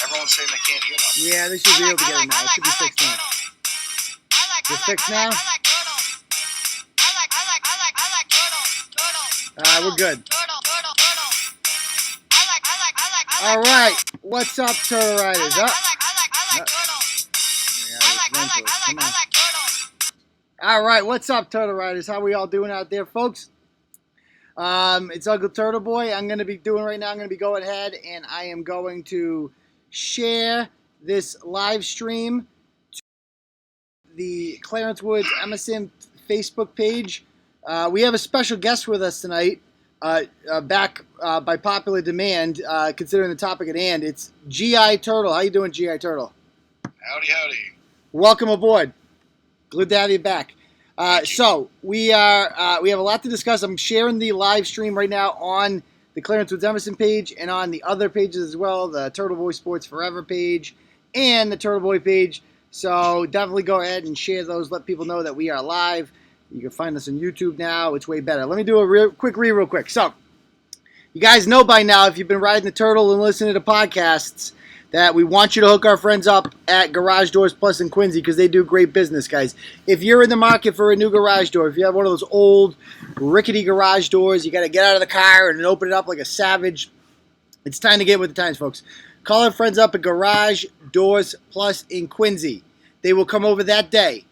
everyone's saying they can't hear much. Yeah, they should be able to get it now. It should be fixed now. It's fixed now? We're good. All right. What's up, Turtle Riders? Come on. All right. What's up, Turtle Riders? How we all doing out there, folks? It's Uncle Turtle Boy. I'm going to be going ahead and I am going to share this live stream to the Clarence Woods Emerson Facebook page. We have a special guest with us tonight, back by popular demand, considering the topic at hand. It's G.I. Turtle. How you doing, G.I. Turtle? Howdy, howdy. Welcome aboard. Glad to have you back. So we have a lot to discuss. I'm sharing the live stream right now on the Clarence Woods Emerson page and on the other pages as well, the Turtle Boy Sports Forever page and the Turtle Boy page. So definitely go ahead and share those. Let people know that we are live. You can find us on YouTube now. It's way better. Let me do a real quick. So you guys know by now, if you've been riding the Turtle and listening to podcasts, that we want you to hook our friends up at Garage Doors Plus in Quincy because they do great business, guys. If you're in the market for a new garage door, if you have one of those old rickety garage doors, you got to get out of the car and open it up like a savage. It's time to get with the times, folks. Call our friends up at Garage Doors Plus in Quincy. They will come over that day.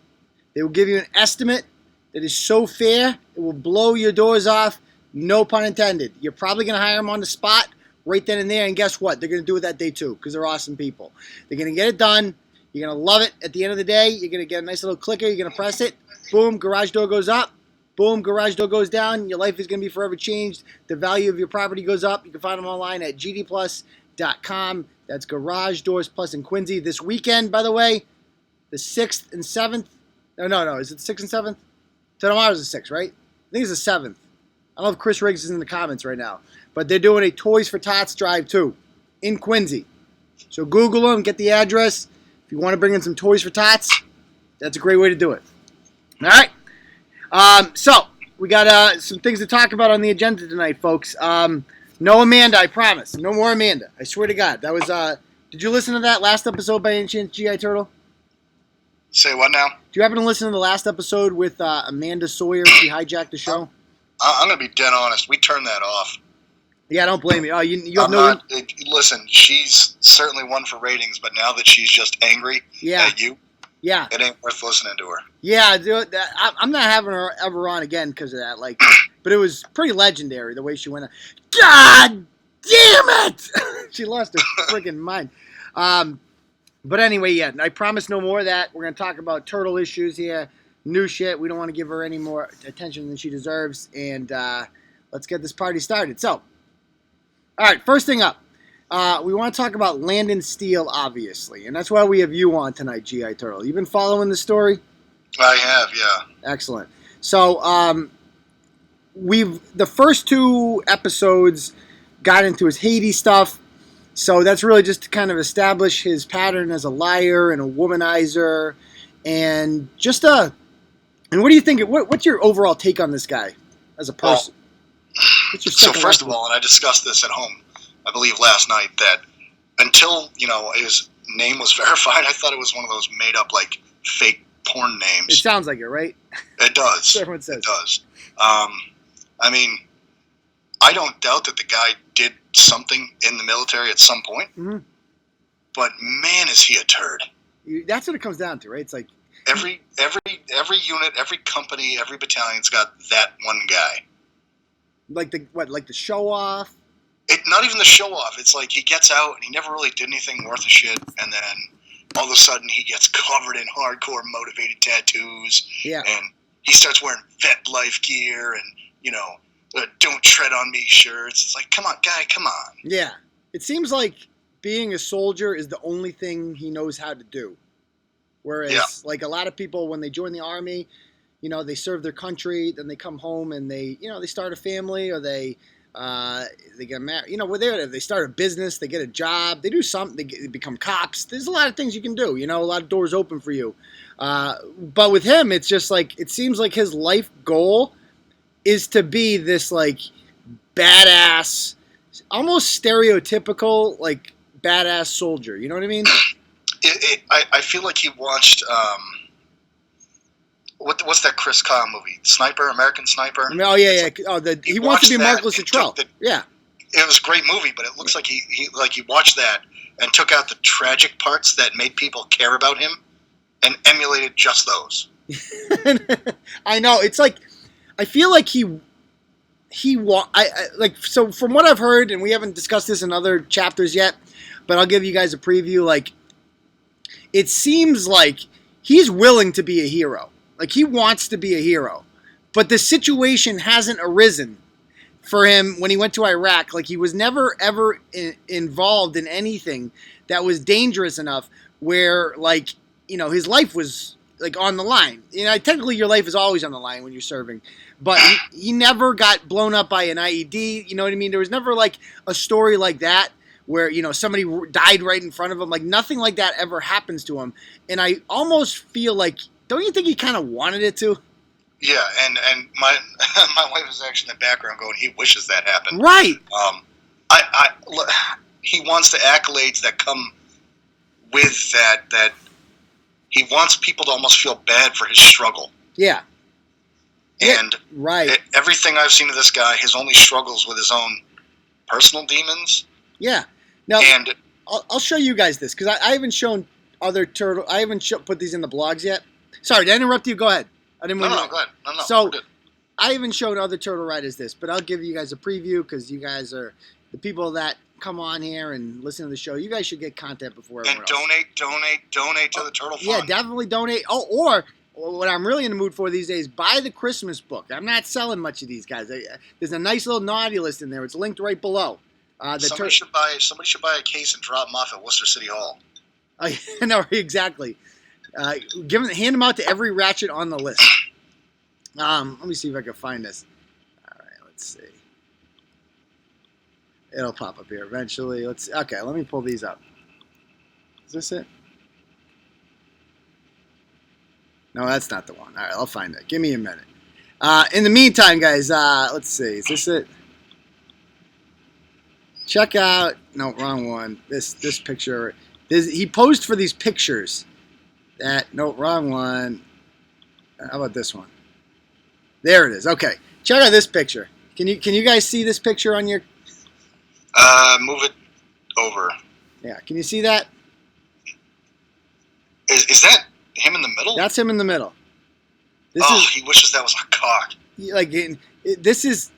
They will give you an estimate that is so fair, it will blow your doors off, no pun intended. You're probably going to hire them on the spot right then and there, and guess what? They're going to do it that day too because they're awesome people. They're going to get it done. You're going to love it. At the end of the day, you're going to get a nice little clicker. You're going to press it. Boom, garage door goes up. Boom, garage door goes down. Your life is going to be forever changed. The value of your property goes up. You can find them online at gdplus.com. That's Garage Doors Plus in Quincy. This weekend, by the way, the 6th and 7th. No. Is it 6th and 7th? Tomorrow's the 6th, right? I think it's the 7th. I don't know if Chris Riggs is in the comments right now. But they're doing a Toys for Tots drive too in Quincy. So Google them, get the address. If you want to bring in some Toys for Tots, that's a great way to do it. All right. So we got some things to talk about on the agenda tonight, folks. No Amanda, I promise. No more Amanda. I swear to God. That was. Did you listen to that last episode by any chance, G.I. Turtle? Say what now? Do you happen to listen to the last episode with Amanda Sawyer? She hijacked the show. I'm going to be dead honest. We turned that off. Yeah, I don't blame you. Oh, you have no. Listen, she's certainly one for ratings, but now that she's just angry at you, it ain't worth listening to her. Yeah, dude, I'm not having her ever on again because of that. Like, but it was pretty legendary the way she went. God damn it! She lost her freaking mind. But anyway, yeah, I promise no more of that. We're gonna talk about turtle issues here, new shit. We don't want to give her any more attention than she deserves, and let's get this party started. So. All right, first thing up, we want to talk about Landon Steele, obviously, and that's why we have you on tonight, G.I. Turtle. You've been following the story? I have, yeah. Excellent. So, the first two episodes got into his Haiti stuff, so that's really just to kind of establish his pattern as a liar and a womanizer, and just and what do you think? What's your overall take on this guy as a person? Well, so first of all, and I discussed this at home, I believe last night, that until, his name was verified, I thought it was one of those made up, like, fake porn names. It sounds like it, right? It does. Everyone says. It does. I mean, I don't doubt that the guy did something in the military at some point, but man, is he a turd. That's what it comes down to, right? It's like every unit, every company, every battalion's got that one guy. Like the show off? Not even the show off. It's like he gets out and he never really did anything worth a shit, and then all of a sudden he gets covered in hardcore motivated tattoos. Yeah. And he starts wearing vet life gear and, don't tread on me shirts. It's like, come on, guy, come on. Yeah. It seems like being a soldier is the only thing he knows how to do. Whereas, like a lot of people, when they join the army, they serve their country, then they come home and they start a family or they get married. They start a business, they get a job, they do something, they become cops. There's a lot of things you can do, a lot of doors open for you. But with him, it's just like, it seems like his life goal is to be this like badass, almost stereotypical, like badass soldier. You know what I mean? I feel like he watched what's that Chris Kyle movie? Sniper, American Sniper. I mean, oh yeah. Oh, he wants to be Marcus Luttrell. Yeah. It was a great movie, but it looks like he watched that and took out the tragic parts that made people care about him and emulated just those. I know. It's like I feel like like, so from what I've heard, and we haven't discussed this in other chapters yet, but I'll give you guys a preview. Like, it seems like he's willing to be a hero. Like, he wants to be a hero, but the situation hasn't arisen for him when he went to Iraq. Like, he was never ever involved in anything that was dangerous enough where, like, you know, his life was like on the line. You know, technically your life is always on the line when you're serving, but he never got blown up by an IED. You know what I mean? There was never like a story like that where, you know, somebody died right in front of him. Like, nothing like that ever happens to him. And I almost feel like, don't you think he kind of wanted it to? Yeah, and my my wife is actually in the background going, he wishes that happened. Right. He wants the accolades that come with that he wants people to almost feel bad for his struggle. Yeah. And right. Everything I've seen of this guy, his only struggles with his own personal demons. Yeah. Now, and I'll show you guys this, because I haven't shown other turtle. I haven't put these in the blogs yet. Sorry, did I interrupt you? Go ahead. I didn't. No, go ahead. No. So, I haven't shown other turtle riders this, but I'll give you guys a preview, because you guys are the people that come on here and listen to the show. You guys should get content before everyone else. Donate to the Turtle Fund. Yeah, definitely donate. Oh, or what I'm really in the mood for these days, buy the Christmas book. I'm not selling much of these guys. There's a nice little naughty list in there. It's linked right below. Somebody should buy a case and drop them off at Worcester City Hall. No, exactly. Hand them out to every ratchet on the list. Let me see if I can find this. All right, let's see. It'll pop up here eventually. Okay, let me pull these up. Is this it? No, that's not the one. All right, I'll find it. Give me a minute. In the meantime, guys, let's see. Is this it? Check out. No, wrong one. This picture. He posed for these pictures. No, wrong one. How about this one? There it is. Okay, check out this picture. Can you guys see this picture on your? Move it over. Yeah, can you see that? Is that him in the middle? That's him in the middle. He wishes that was a cock. Like, this is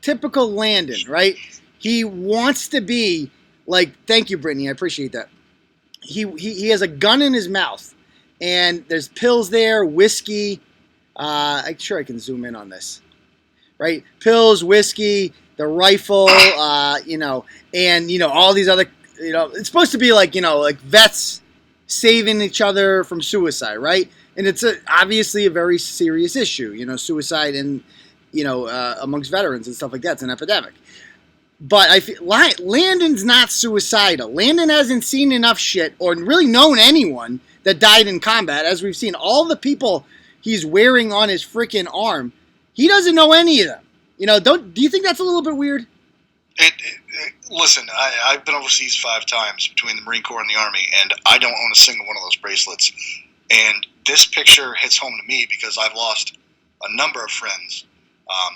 typical Landon, right? He wants to be like. Thank you, Brittany. I appreciate that. He has a gun in his mouth, and there's pills there, whiskey. I'm sure I can zoom in on this. Right, pills, whiskey, the rifle, and all these other, it's supposed to be like, like vets saving each other from suicide, right? And it's obviously a very serious issue, suicide and, amongst veterans and stuff like that. It's an epidemic. But I feel Landon's not suicidal. Landon hasn't seen enough shit or really known anyone that died in combat. As we've seen, all the people he's wearing on his freaking arm, he doesn't know any of them. Do you think that's a little bit weird? Listen, I've been overseas 5 times between the Marine Corps and the Army, and I don't own a single one of those bracelets. And this picture hits home to me because I've lost a number of friends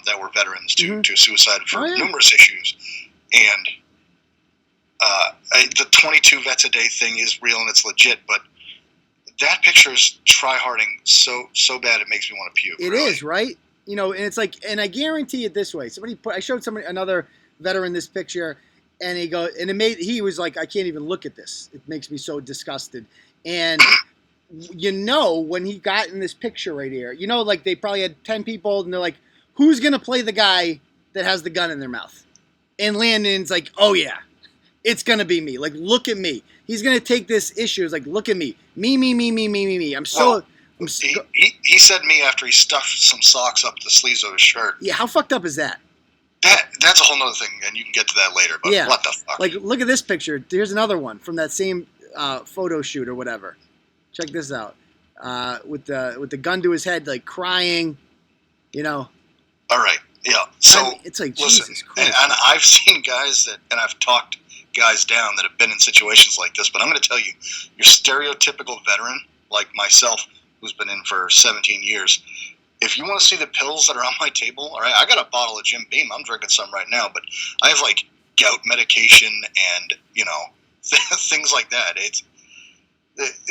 that were veterans to suicide for numerous issues. And the 22 vets a day thing is real and it's legit, but that picture is try-harding so bad it makes me want to puke. It really is, right? And it's like, and I guarantee it this way. I showed another veteran this picture, and he was like, I can't even look at this. It makes me so disgusted. And when he got in this picture right here, like they probably had 10 people, and they're like, who's gonna play the guy that has the gun in their mouth? And Landon's like, oh yeah, it's gonna be me. Like, look at me. He's gonna take this issue. It's like, look at me. Me. He said me after he stuffed some socks up the sleeves of his shirt. Yeah, how fucked up is that? That's a whole nother thing, and you can get to that later. But what the fuck? Like, look at this picture. Here's another one from that same photo shoot or whatever. Check this out. With the gun to his head, like crying. All right. Yeah. So it's like, listen, Jesus Christ. and I've seen guys and I've talked guys down that have been in situations like this, but I'm going to tell you, your stereotypical veteran like myself, who's been in for 17 years, if you want to see the pills that are on my table, all right, I got a bottle of Jim Beam. I'm drinking some right now, but I have like gout medication and, things like that.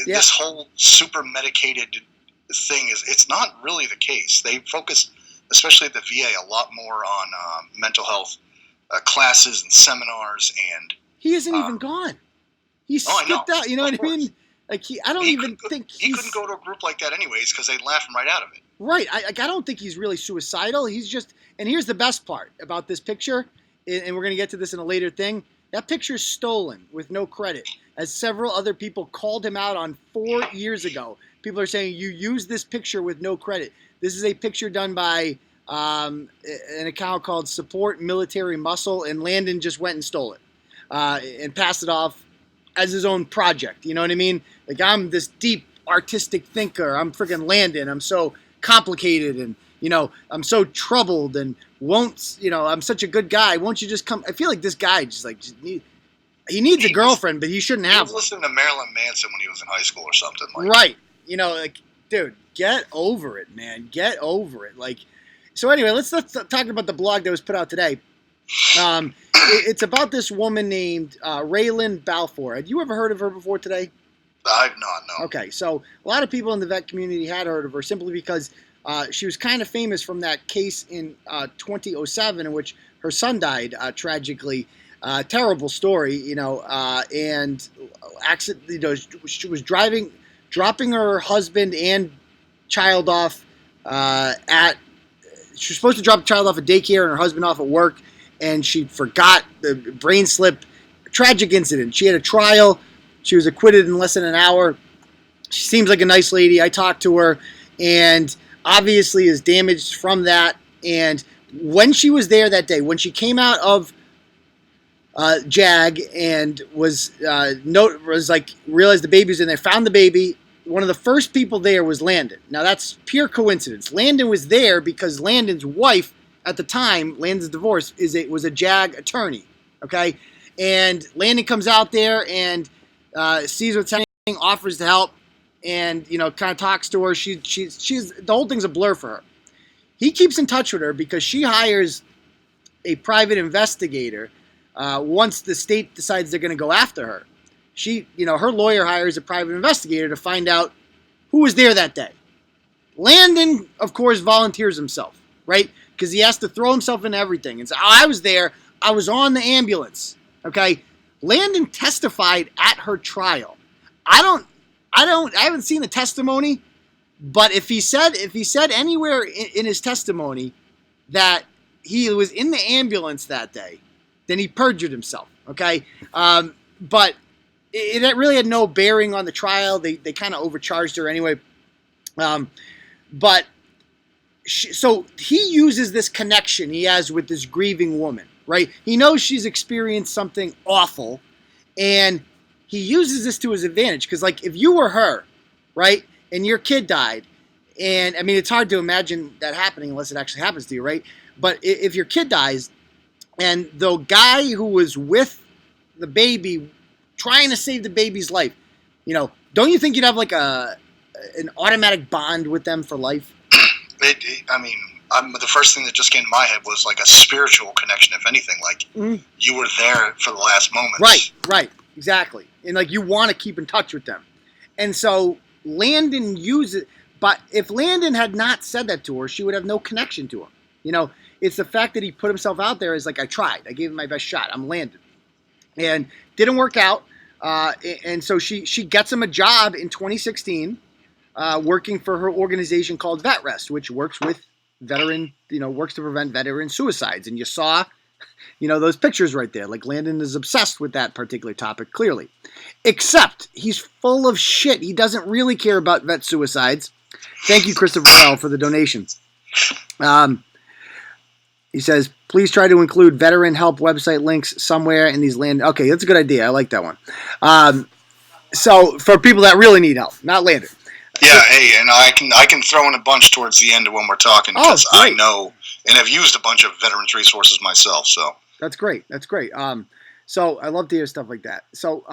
This whole super medicated thing it's not really the case. They focus, especially at the VA, a lot more on mental health classes and seminars. And he isn't even gone. He skipped out. You know what I mean? Like I don't even think he couldn't go to a group like that anyways because they'd laugh him right out of it. Right. I don't think he's really suicidal. He's just. And here's the best part about this picture, and we're gonna get to this in a later thing. That picture's stolen with no credit, as several other people called him out on 4 years ago. People are saying you used this picture with no credit. This is a picture done by an account called Support Military Muscle, and Landon just went and stole it and passed it off as his own project. You know what I mean? Like, I'm this deep artistic thinker. I'm freaking Landon. I'm so complicated and, I'm so troubled and I'm such a good guy. Won't you just come? I feel like this guy he needs a girlfriend, but he shouldn't have one. He was listening to Marilyn Manson when he was in high school or something. Right. Dude, get over it, man. Get over it. So anyway, let's talk about the blog that was put out today. It's about this woman named Raelyn Balfour. Had you ever heard of her before today? I've not, no. Okay, so a lot of people in the vet community had heard of her simply because she was kind of famous from that case in 2007 in which her son died tragically. Terrible story, and accident. She was dropping her husband and child off she was supposed to drop the child off at daycare and her husband off at work, and she forgot, the brain slip. Tragic incident. She had a trial. She was acquitted in less than an hour. She seems like a nice lady. I talked to her, and obviously is damaged from that. And when she was there that day, when she came out of JAG and realized the baby was in there, found the baby. One of the first people there was Landon. Now, that's pure coincidence. Landon was there because Landon's wife at the time, Landon's divorce, was a JAG attorney, okay? And Landon comes out there and sees what's happening, offers to help, and, kind of talks to her. She's the whole thing's a blur for her. He keeps in touch with her because she hires a private investigator once the state decides they're going to go after her. Her lawyer hires a private investigator to find out who was there that day. Landon, of course, volunteers himself, right? Because he has to throw himself into everything and say, I was there. I was on the ambulance. Okay. Landon testified at her trial. I haven't seen the testimony, but if he said anywhere in his testimony that he was in the ambulance that day, then he perjured himself. Okay. But it really had no bearing on the trial. They kind of overcharged her anyway. So he uses this connection he has with this grieving woman, right? He knows she's experienced something awful, and he uses this to his advantage. Because, if you were her, right, and your kid died, and, it's hard to imagine that happening unless it actually happens to you, right? But if your kid dies, and the guy who was with the baby trying to save the baby's life, don't you think you'd have an automatic bond with them for life? The first thing that just came to my head was a spiritual connection, if anything. You were there for the last moments. Right, exactly. And you want to keep in touch with them. And so Landon uses, but if Landon had not said that to her, she would have no connection to him. It's the fact that he put himself out there as I tried. I gave him my best shot. I'm Landon. And didn't work out. And so she gets him a job in 2016, working for her organization called Vet Rest, which works with works to prevent veteran suicides. And you saw, those pictures right there. Landon is obsessed with that particular topic, clearly. Except he's full of shit. He doesn't really care about vet suicides. Thank you, Christopher L., for the donation. He says, please try to include veteran help website links somewhere in these land. Okay, that's a good idea. I like that one. So for people that really need help, not Landon. Yeah, hey, and I can throw in a bunch towards the end of when we're talking because I know and have used a bunch of veterans resources myself. So that's great. So I love to hear stuff like that. So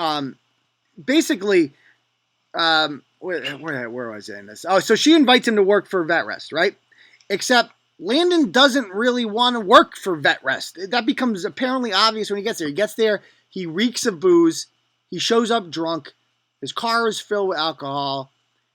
basically, where was I in this? Oh, so she invites him to work for Vet Rest, right? Except Landon doesn't really want to work for Vet Rest. That becomes apparently obvious when he gets there. He gets there, he reeks of booze. He shows up drunk. His car is filled with alcohol.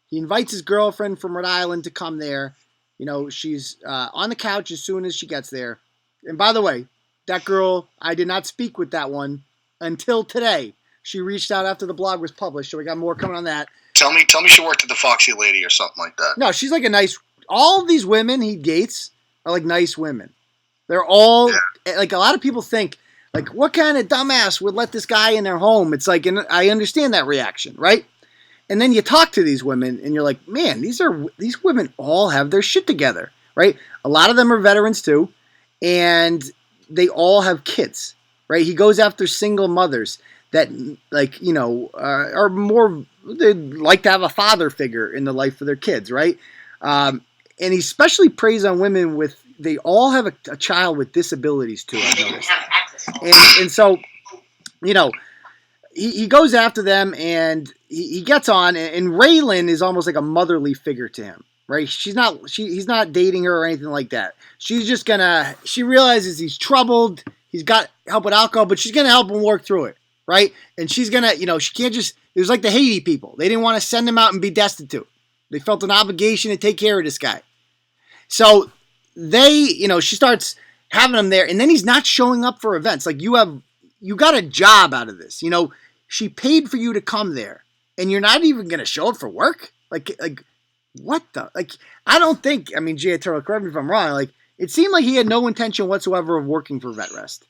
He invites his girlfriend from Rhode Island to come there. You know, she's on the couch as soon as she gets there. And by the way, that girl, I did not speak with that one until today. She reached out after the blog was published, so we got more coming on that. Tell me she worked at the Foxy Lady or something like that. No, she's like a nice... All of these women he dates are like nice women. They're all... Yeah. Like, a lot of people think, like, what kind of dumbass would let this guy in their home? It's like, and I understand that reaction, right? And then you talk to these women, and you're like, man, these women all have their shit together, right? A lot of them are veterans, too, and they all have kids, right? He goes after single mothers that, like, you know, are more... They like to have a father figure in the life of their kids, right? And he especially preys on women with... They all have a child with disabilities, too, I've noticed. And so, you know, he goes after them, and he gets on, and Raelyn is almost like a motherly figure to him, right? He's not dating her or anything like that. She's just she realizes he's troubled, he's got help with alcohol, but she's gonna help him work through it, right? And she's gonna, you know, she can't just... It was like the Haiti people. They didn't want to send him out and be destitute. They felt an obligation to take care of this guy. So she starts having him there, and then he's not showing up for events. Like, you got a job out of this. You know, she paid for you to come there, and you're not even going to show up for work? Like, what the? Like, I don't think, I mean, Gia Turtle, correct me if I'm wrong, like, it seemed like he had no intention whatsoever of working for Vet Rest.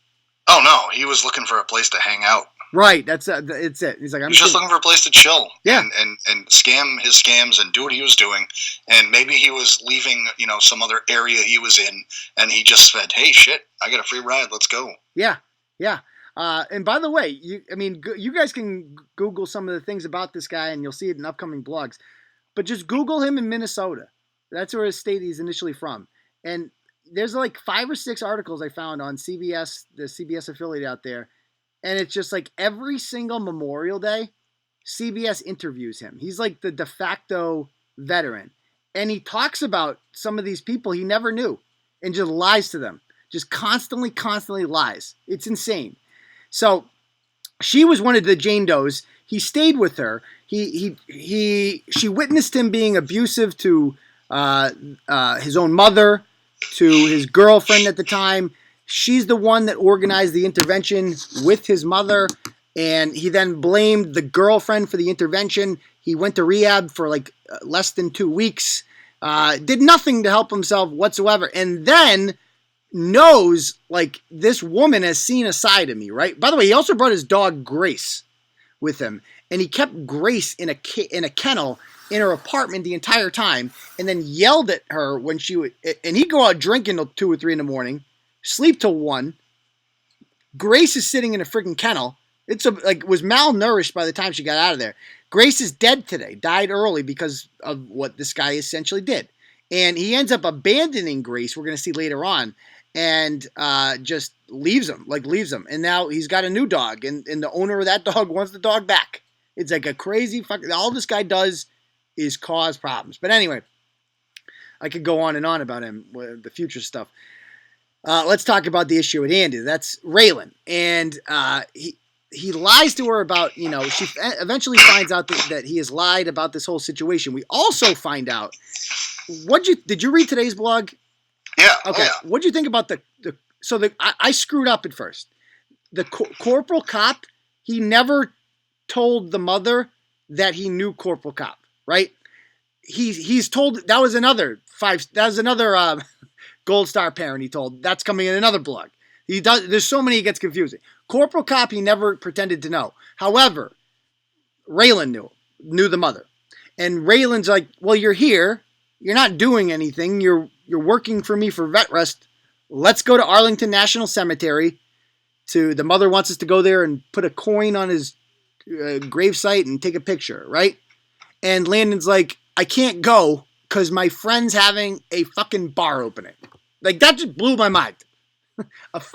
Oh, no. He was looking for a place to hang out. Right, it's it. He's like, he's just looking for a place to chill, yeah, and scam his scams and do what he was doing. And maybe he was leaving, you know, some other area he was in, and he just said, "Hey, shit, I got a free ride. Let's go." Yeah. And by the way, you guys can Google some of the things about this guy, and you'll see it in upcoming blogs. But just Google him in Minnesota. That's where his state he's initially from. And there's like 5 or 6 articles I found on CBS, the CBS affiliate out there. And it's just like every single Memorial Day, CBS interviews him. He's like the de facto veteran. And he talks about some of these people he never knew and just lies to them. Just constantly lies. It's insane. So she was one of the Jane Does. He stayed with her. She witnessed him being abusive to his own mother, to his girlfriend at the time. She's the one that organized the intervention with his mother, and he then blamed the girlfriend for the intervention. He went to rehab for like less than 2 weeks, did nothing to help himself whatsoever, and then knows, like, this woman has seen a side of me, right? By the way, he also brought his dog Grace with him, and he kept Grace in a kennel in her apartment the entire time, and then yelled at her when she would, and he'd go out drinking till 2 or 3 in the morning, sleep till 1. Grace is sitting in a freaking kennel. Was malnourished by the time she got out of there. Grace is dead today, died early because of what this guy essentially did. And he ends up abandoning Grace, we're going to see later on, and just leaves him. And now he's got a new dog, and the owner of that dog wants the dog back. It's like a crazy fucking... All this guy does is cause problems. But anyway, I could go on and on about him, the future stuff. Let's talk about the issue at hand. That's Raelyn. And he lies to her about, you know, she eventually finds out that he has lied about this whole situation. We also find out, did you read today's blog? Yeah. Okay. Oh, yeah. What'd you think about I screwed up at first. The Corporal Cop, he never told the mother that he knew Corporal Cop, right? He's told, that was another Gold Star parent he told. That's coming in another blog. There's so many, it gets confusing. Corporal Cop, he never pretended to know. However, Raelyn knew the mother. And Raelyn's like, well, you're here. You're not doing anything. You're working for me for Vet Rest. Let's go to Arlington National Cemetery. The mother wants us to go there and put a coin on his gravesite and take a picture, right? And Landon's like, I can't go because my friend's having a fucking bar opening. Like, that just blew my mind. It's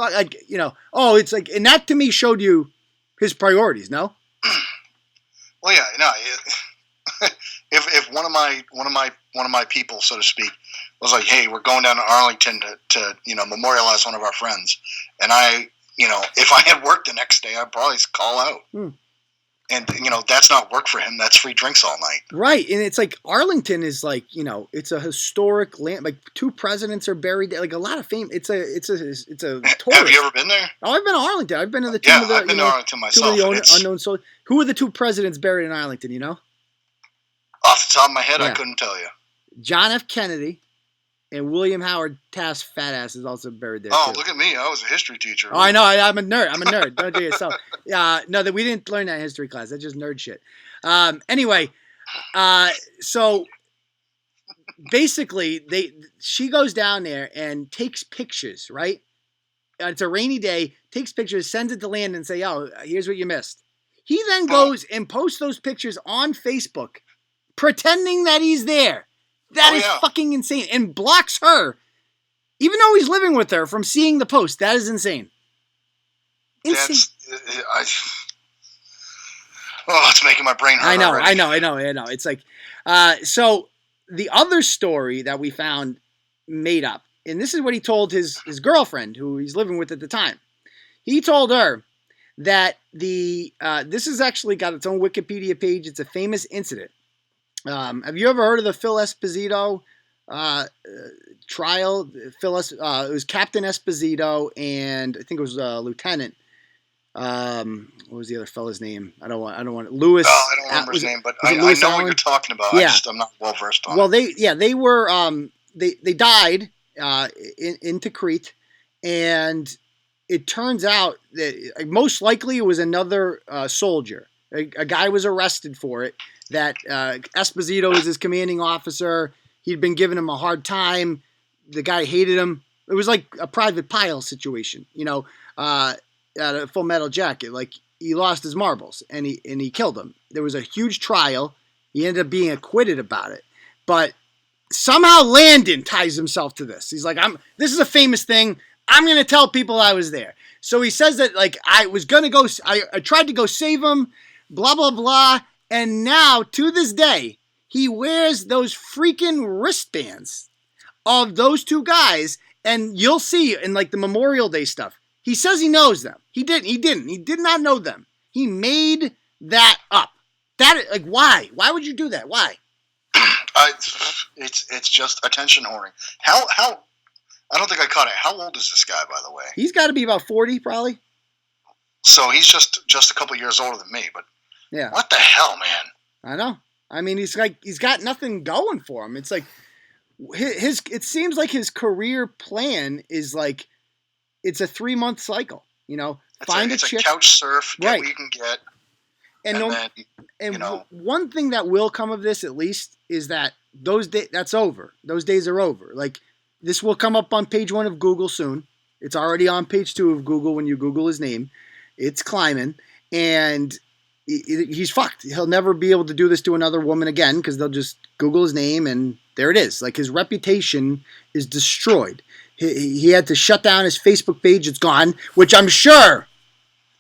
like, and that to me showed you his priorities. No. Well, yeah, no. If one of my people, so to speak, was like, "Hey, we're going down to Arlington to memorialize one of our friends," and if I had work the next day, I'd probably call out. And that's not work for him. That's free drinks all night. Right, and it's like Arlington is like it's a historic land. Like 2 presidents are buried there. Like a lot of fame. It's a tourist. Have you ever been there? Oh, I've been to Arlington. I've been to the tomb of the I've been to Arlington myself. Tomb of the unknown soul. Who are the 2 presidents buried in Arlington? You know? Off the top of my head, I couldn't tell you. John F. Kennedy and William Howard Taft's fat ass is also buried there. Oh, too. Look at me! I was a history teacher. Oh, I know. I'm a nerd. Don't do yourself. No, that we didn't learn that in history class. That's just nerd shit. Anyway, so basically, she goes down there and takes pictures. Right? It's a rainy day. Takes pictures, sends it to Landon, and say, "Oh, here's what you missed." He then goes and posts those pictures on Facebook, pretending that he's there. That is fucking insane. And blocks her, even though he's living with her, from seeing the post. That is insane. Insane. It's making my brain hurt. I know. already. It's like, so the other story that we found made up, and this is what he told his girlfriend, who he's living with at the time. He told her that this has actually got its own Wikipedia page. It's a famous incident. Have you ever heard of the Phil Esposito trial? It was Captain Esposito, and I think it was Lieutenant. What was the other fella's name? I don't want Lewis. Oh, I don't remember his name, but I know what you're talking about. Yeah. I'm not well versed on. Well, they were they died in Tikrit, and it turns out that most likely it was another soldier. A guy was arrested for it. That Esposito was his commanding officer. He'd been giving him a hard time. The guy hated him. It was like a Private Pile situation, at a Full Metal Jacket. Like he lost his marbles and he killed him. There was a huge trial. He ended up being acquitted about it. But somehow Landon ties himself to this. He's like, this is a famous thing. I'm going to tell people I was there. So he says that like I was going to go. I tried to go save him. Blah blah blah. And now, to this day, he wears those freaking wristbands of those 2 guys. And you'll see in like the Memorial Day stuff. He says he knows them. He didn't. He did not know them. He made that up. Why? Why would you do that? Why? It's just attention whoring. How? I don't think I caught it. How old is this guy, by the way? He's got to be about 40, probably. So he's just a couple years older than me, but. Yeah. What the hell, man? I know. I mean, he's got nothing going for him. It's like it seems like his career plan is like it's a 3-month cycle. Find a chick, couch surf, get right? What you can get, and one thing that will come of this at least is that that's over. Those days are over. Like this will come up on page 1 of Google soon. It's already on page 2 of Google when you Google his name. It's climbing, and he's fucked. He'll never be able to do this to another woman again because they'll just Google his name and there it is. Like his reputation is destroyed. He had to shut down his Facebook page. It's gone, which I'm sure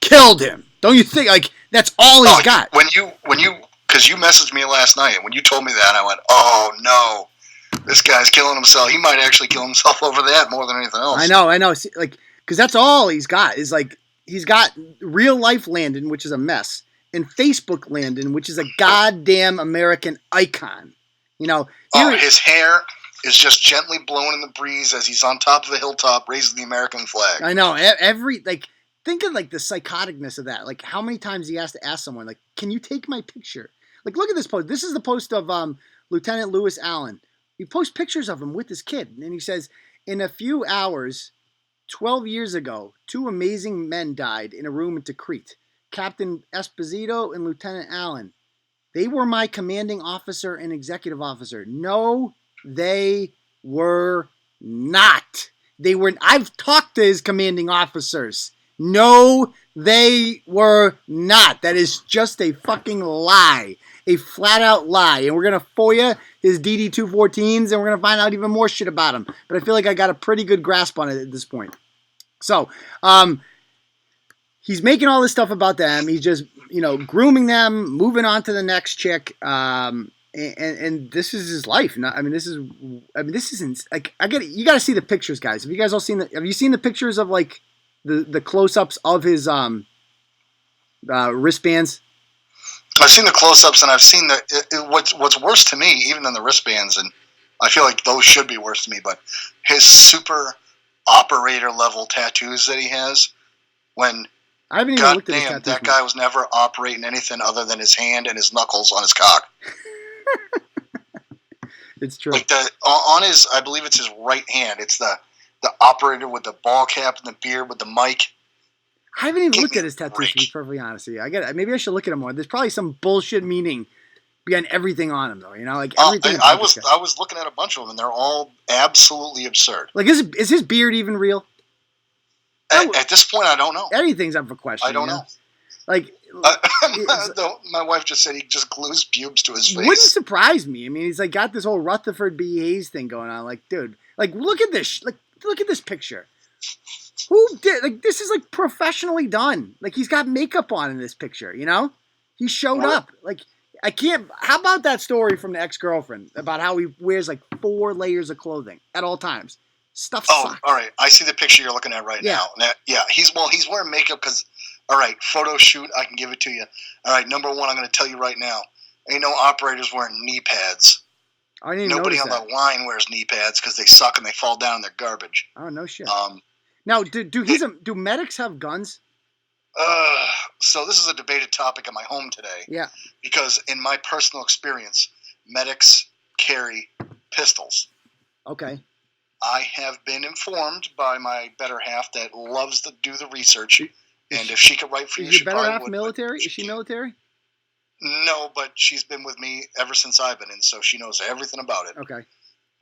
killed him. Don't you think? Like that's all he's got. Because you messaged me last night and when you told me that, I went, oh no, this guy's killing himself. He might actually kill himself over that more than anything else. I know. See, like because that's all he's got is like he's got real life Landon, which is a mess. And Facebook Landon, which is a goddamn American icon. His hair is just gently blowing in the breeze as he's on top of the hilltop raising the American flag. I know. Think of like the psychoticness of that. Like how many times he has to ask someone, like, can you take my picture? Like, look at this post. This is the post of Lieutenant Lewis Allen. He posts pictures of him with his kid. And he says, in a few hours, 12 years ago, 2 amazing men died in a room in Tikrit. Captain Esposito and Lieutenant Allen. They were my commanding officer and executive officer. No, they were not. I've talked to his commanding officers. No, they were not. That is just a fucking lie. A flat out lie. And we're going to FOIA his DD-214s and we're going to find out even more shit about him. But I feel like I got a pretty good grasp on it at this point. So, he's making all this stuff about them. He's just, grooming them, moving on to the next chick. And this is his life. This isn't like, I get it. You got to see the pictures, guys. Have you guys all seen have you seen the pictures of like the close-ups of his wristbands? I've seen the close-ups, and I've seen what's worse to me, even than the wristbands, and I feel like those should be worse to me, but his super operator level tattoos that he has, when I haven't even looked at his goddamn, tattoos. that guy was never operating anything other than his hand and his knuckles on his cock. It's true. Like on his, I believe it's his right hand. It's the operator with the ball cap and the beard with the mic. I haven't even looked at his tattoos, to be perfectly honest with you. Maybe I should look at him more. There's probably some bullshit meaning behind everything on him, though. Like everything. I was looking at a bunch of them, and they're all absolutely absurd. Like, is his beard even real? At this point, I don't know. Anything's up for question. I don't know. Like, my wife just said he just glues pubes to his face. Wouldn't surprise me. I mean, he's like got this whole Rutherford B. Hayes thing going on. Like, dude, like look at this. Look at this picture. Who did like this? Is like professionally done. Like he's got makeup on in this picture. He showed up. Like I can't. How about that story from the ex-girlfriend about how he wears like 4 layers of clothing at all times? Stuff sucks. All right. I see the picture you're looking at right now. He's wearing makeup because. All right, photo shoot. I can give it to you. All right, number one, I'm going to tell you right now. Ain't no operators wearing knee pads. I didn't Nobody notice on the line wears knee pads because they suck and they fall down and they're garbage. Oh no shit. Now, do medics have guns? So this is a debated topic at my home today. Yeah. Because in my personal experience, medics carry pistols. Okay. I have been informed by my better half that loves to do the research, and if she could write for you, she probably better half would. Military? Is she military? No, but she's been with me ever since I've been in, so she knows everything about it. Okay.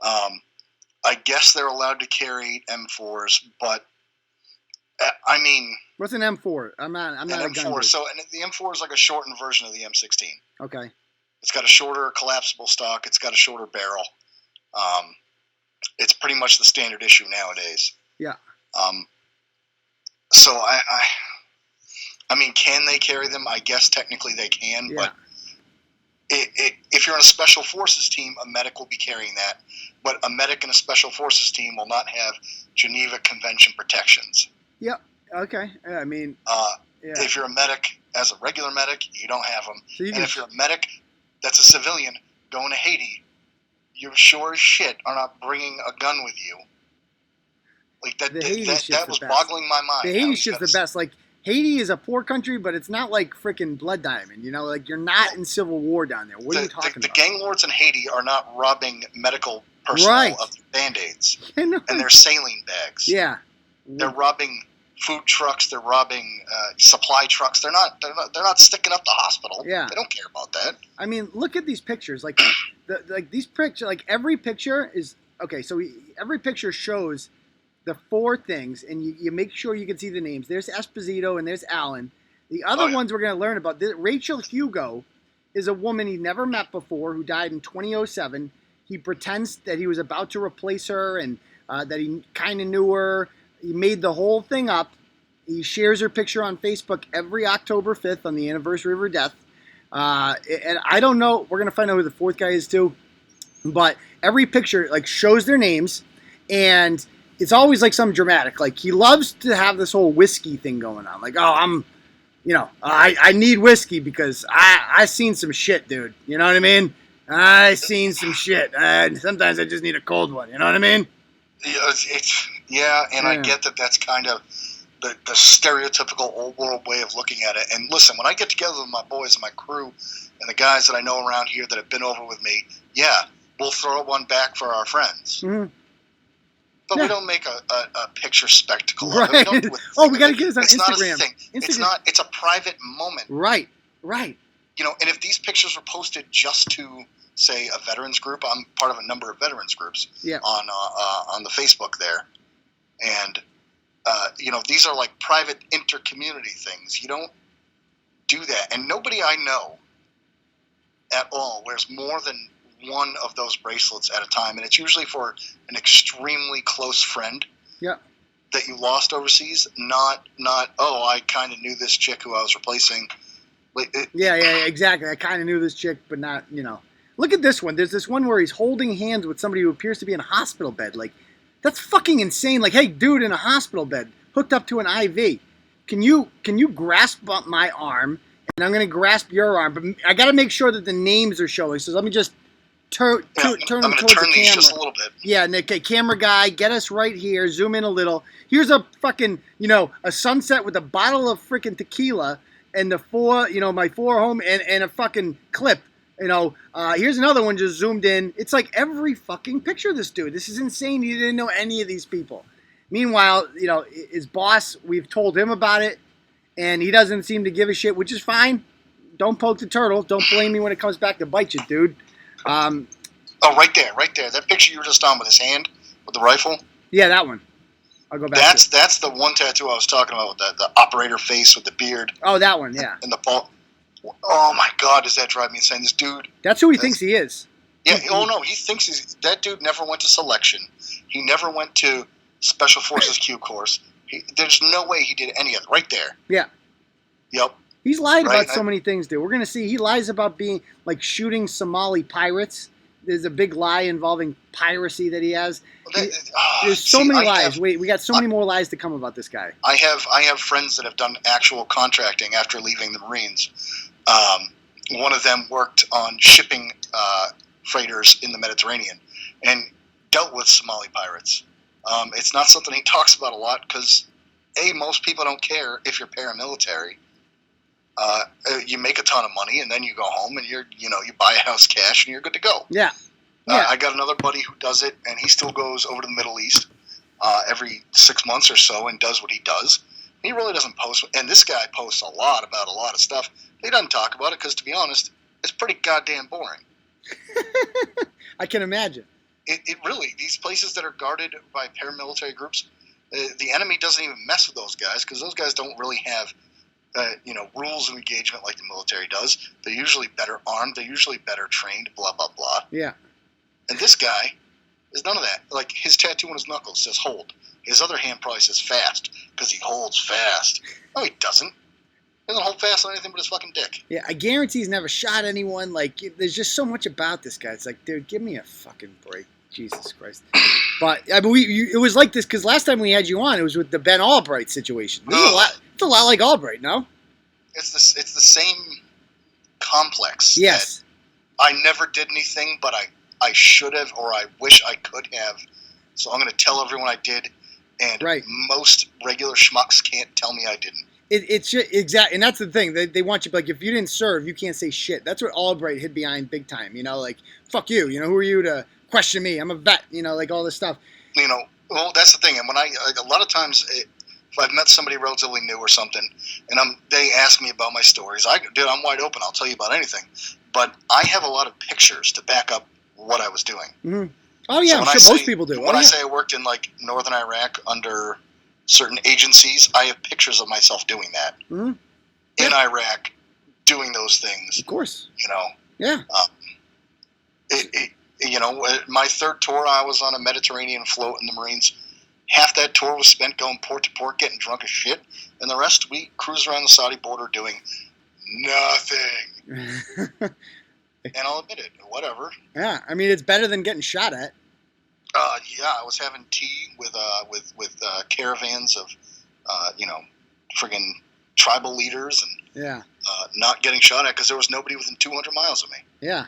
I guess they're allowed to carry M4s, but I mean, what's an M4? I'm not a gun dude. So the M4 is like a shortened version of the M16. Okay. It's got a shorter collapsible stock. It's got a shorter barrel. It's pretty much the standard issue nowadays. Yeah. So I mean, can they carry them? I guess technically they can, but if you're in a special forces team, a medic will be carrying that. But a medic in a special forces team will not have Geneva Convention protections. Yep. Okay. Yeah, I mean, if you're a medic as a regular medic, you don't have them. So if you're a medic that's a civilian going to Haiti, you sure as shit are not bringing a gun with you. Like that was boggling my mind. The Haiti shit's the best. Like Haiti is a poor country, but it's not like freaking Blood Diamond. Like you're not in civil war down there. What are you talking about? The gang lords in Haiti are not robbing medical personnel of Band-Aids and their saline bags. Yeah, they're robbing food trucks. They're robbing supply trucks. They're not sticking up the hospital. Yeah, they don't care about that. I mean, look at these pictures. Like these pictures. Like every picture is okay. So every picture shows the 4 things, and you make sure you can see the names. There's Esposito and there's Allen. The other ones we're going to learn about. Rachel Hugo is a woman he never met before who died in 2007. He pretends that he was about to replace her and that he kind of knew her. He made the whole thing up. He shares her picture on Facebook every October 5th on the anniversary of her death. And I don't know. We're going to find out who the 4th guy is too. But every picture like shows their names, and it's always like something dramatic. Like he loves to have this whole whiskey thing going on. Like, oh, I need whiskey because I seen some shit, dude. You know what I mean? I seen some shit. Sometimes I just need a cold one. You know what I mean? I get that. That's kind of the stereotypical old world way of looking at it. And listen, when I get together with my boys and my crew and the guys that I know around here that have been over with me, we'll throw one back for our friends. Mm-hmm. But we don't make a picture spectacle of it. We don't do we got to get this on Instagram. Not a thing. It's a private moment. Right. And if these pictures were posted just to, say, a veterans group, I'm part of a number of veterans groups on the Facebook there. And, these are like private inter-community things. You don't do that. And nobody I know at all wears more than one of those bracelets at a time, and it's usually for an extremely close friend. Yeah. that you lost overseas, not oh, I kind of knew this chick who I was replacing. Yeah, exactly. I kind of knew this chick, but not, Look at this one. There's this one where he's holding hands with somebody who appears to be in a hospital bed. Like, that's fucking insane. Like, hey, dude in a hospital bed, hooked up to an IV. Can you grasp up my arm, and I'm going to grasp your arm, but I got to make sure that the names are showing. So let me just turn I'm going to turn these just a little bit. Yeah, Nick, okay, camera guy, get us right here. Zoom in a little. Here's a fucking, a sunset with a bottle of freaking tequila and the my four home and a fucking clip. Here's another one just zoomed in. It's like every fucking picture of this dude. This is insane. He didn't know any of these people. Meanwhile, his boss, we've told him about it, and he doesn't seem to give a shit, which is fine. Don't poke the turtle. Don't blame me when it comes back to bite you, dude. Oh, right there. That picture you were just on with his hand, with the rifle. Yeah, that one. I'll go back. That's the one tattoo I was talking about, with the operator face with the beard. Oh, that one, yeah. And the ball. Oh my God, does that drive me insane? This dude. That's who he thinks he is. Yeah. Oh no, he thinks that dude never went to selection. He never went to Special Forces Q course. There's no way he did any of it. Right there. Yeah. Yep. He's lied about so many things, dude. We're going to see. He lies about being, like, shooting Somali pirates. There's a big lie involving piracy that he has. There's so many lies. We got so many more lies to come about this guy. I have friends that have done actual contracting after leaving the Marines. One of them worked on shipping freighters in the Mediterranean and dealt with Somali pirates. It's not something he talks about a lot because, most people don't care if you're paramilitary. You make a ton of money, and then you go home, and you buy a house cash, and you're good to go. Yeah. I got another buddy who does it, and he still goes over to the Middle East every 6 months or so and does what he does. He really doesn't post, and this guy posts a lot about a lot of stuff. He doesn't talk about it because, to be honest, it's pretty goddamn boring. I can imagine. It really, these places that are guarded by paramilitary groups, the enemy doesn't even mess with those guys because those guys don't really have rules of engagement like the military does. They're usually better armed. They're usually better trained, blah, blah, blah. Yeah. And this guy is none of that. Like, his tattoo on his knuckles says hold. His other hand probably says fast because he holds fast. No, he doesn't. He doesn't hold fast on anything but his fucking dick. Yeah, I guarantee he's never shot anyone. Like, there's just so much about this guy. It's like, dude, give me a fucking break. Jesus Christ. But I mean, it was like this because last time we had you on, it was with the Ben Albright situation. It's a lot like Albright, no? It's the same complex. Yes. I never did anything, but I should have, or I wish I could have. So I'm going to tell everyone I did, and most regular schmucks can't tell me I didn't. It's just, exactly, and that's the thing. They want you, like, if you didn't serve, you can't say shit. That's what Albright hid behind big time. Like, fuck you. Who are you to question me? I'm a vet. Like all this stuff. Well, that's the thing. And when a lot of times, if I've met somebody relatively new or something, and they ask me about my stories, I'm wide open. I'll tell you about anything. But I have a lot of pictures to back up what I was doing. Mm-hmm. Oh yeah, so I'm sure most people do. When I say I worked in like northern Iraq under certain agencies, I have pictures of myself doing that in Iraq, doing those things. Of course. Yeah. My third tour, I was on a Mediterranean float in the Marines. Half that tour was spent going port to port, getting drunk as shit, and the rest we cruised around the Saudi border doing nothing. And I'll admit it, whatever. Yeah, I mean it's better than getting shot at. Yeah, I was having tea with caravans of, friggin' tribal leaders and not getting shot at because there was nobody within 200 miles of me. Yeah.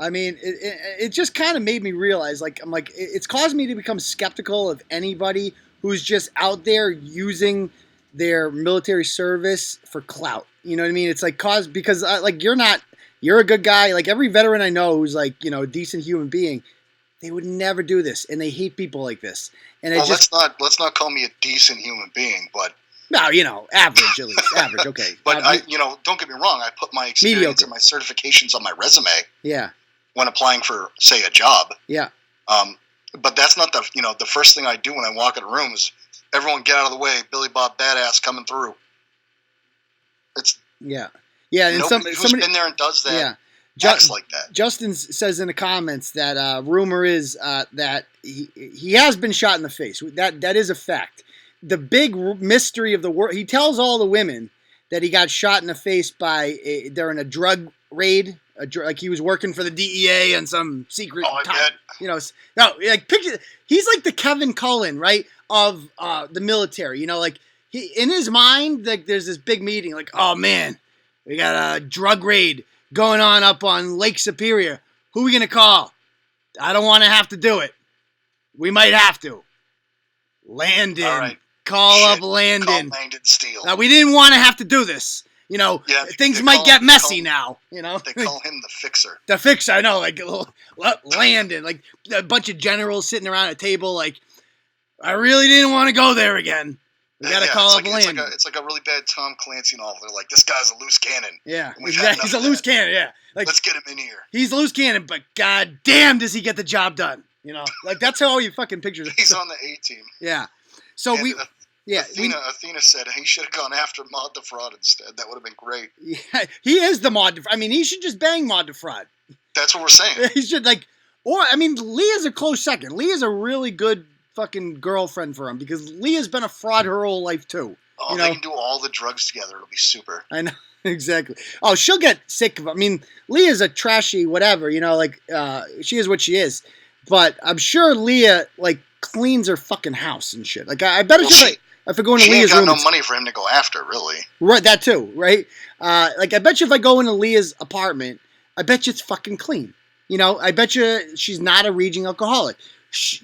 I mean, it just kind of made me realize, it's caused me to become skeptical of anybody who's just out there using their military service for clout. You know what I mean? It's because you're a good guy. Like every veteran I know who's a decent human being, they would never do this, and they hate people like this. And let's not call me a decent human being, but no, average at least, average. Okay, but don't get me wrong. I put my experience and my certifications on my resume. Yeah. When applying for, say, a job. Yeah. But that's not the first thing I do when I walk in a room is everyone get out of the way. Billy Bob Badass coming through. It's yeah. And somebody who's been there and does that. Yeah. acts like that. Justin says in the comments that rumor is that he has been shot in the face. That is a fact. The big mystery of the world. He tells all the women that he got shot in the face during a drug raid. Like he was working for the DEA and some secret. Oh, I bet. No, like picture. He's like the Kevin Cullen, right, of the military. Like he in his mind, like there's this big meeting. Like, oh man, we got a drug raid going on up on Lake Superior. Who are we gonna call? I don't want to have to do it. We might have to. Landon. All right. Call up Landon. Call Landon Steele. Now, we didn't want to have to do this. Things might get messy now. They call him the fixer. The fixer, I know. Like Landon, like a bunch of generals sitting around a table. Like, I really didn't want to go there again. We got to call up Landon. It's like a really bad Tom Clancy novel. They're like, this guy's a loose cannon. Yeah, he's a loose cannon. Yeah, like let's get him in here. He's a loose cannon, but god damn, does he get the job done? Like that's how you fucking picture it. He's on the A team. Yeah. So Athena said he should have gone after Mod the Fraud instead. That would have been great. Yeah, he is the Mod. He should just bang Mod the Fraud. That's what we're saying. He should Leah's a close second. Leah's a really good fucking girlfriend for him because Leah's been a fraud her whole life too. Oh, they can do all the drugs together. It'll be super. I know. Exactly. Oh, she'll get sick of it. Leah's a trashy whatever, she is what she is. But I'm sure Leah, cleans her fucking house and shit. Like, I bet if I go into Leah's room... She ain't got no money for him to go after, really. Right, that too, right? I bet you if I go into Leah's apartment, I bet you it's fucking clean. I bet you she's not a raging alcoholic.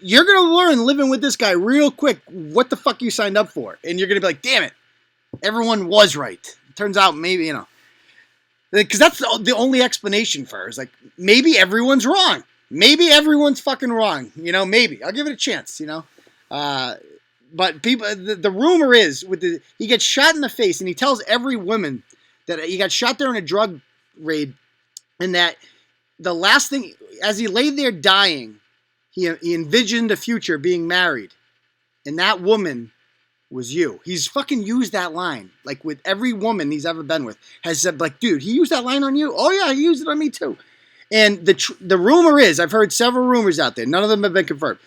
You're going to learn living with this guy real quick what the fuck you signed up for. And you're going to be like, damn it, everyone was right. Turns out maybe, because that's the only explanation for her. It's like, maybe everyone's wrong. Maybe everyone's fucking wrong. Maybe. I'll give it a chance, But people, the rumor is, he gets shot in the face, and he tells every woman that he got shot there in a drug raid, and that the last thing, as he lay there dying, he envisioned a future being married, and that woman was you. He's fucking used that line, with every woman he's ever been with, has said, dude, he used that line on you? Oh yeah, he used it on me too. And the rumor is, I've heard several rumors out there, none of them have been confirmed.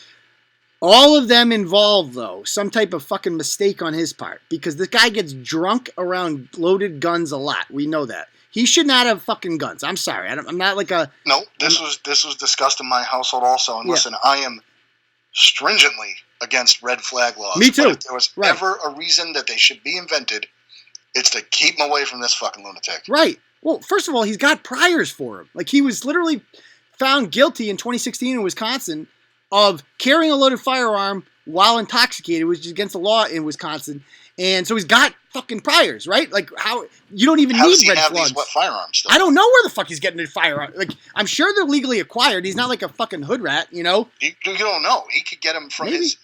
All of them involve, though, some type of fucking mistake on his part. Because this guy gets drunk around loaded guns a lot. We know that. He should not have fucking guns. I'm sorry. I'm not like a... No, this was discussed in my household also. And listen, I am stringently against red flag laws. Me too. But if there was ever a reason that they should be invented, it's to keep him away from this fucking lunatic. Right. Well, first of all, he's got priors for him. He was literally found guilty in 2016 in Wisconsin of carrying a loaded firearm while intoxicated, which is against the law in Wisconsin. And so he's got fucking priors, right? How you don't even need red flags. What firearms? Still? I don't know where the fuck he's getting the firearm. I'm sure they're legally acquired. He's not like a fucking hood rat, You don't know. He could get them from his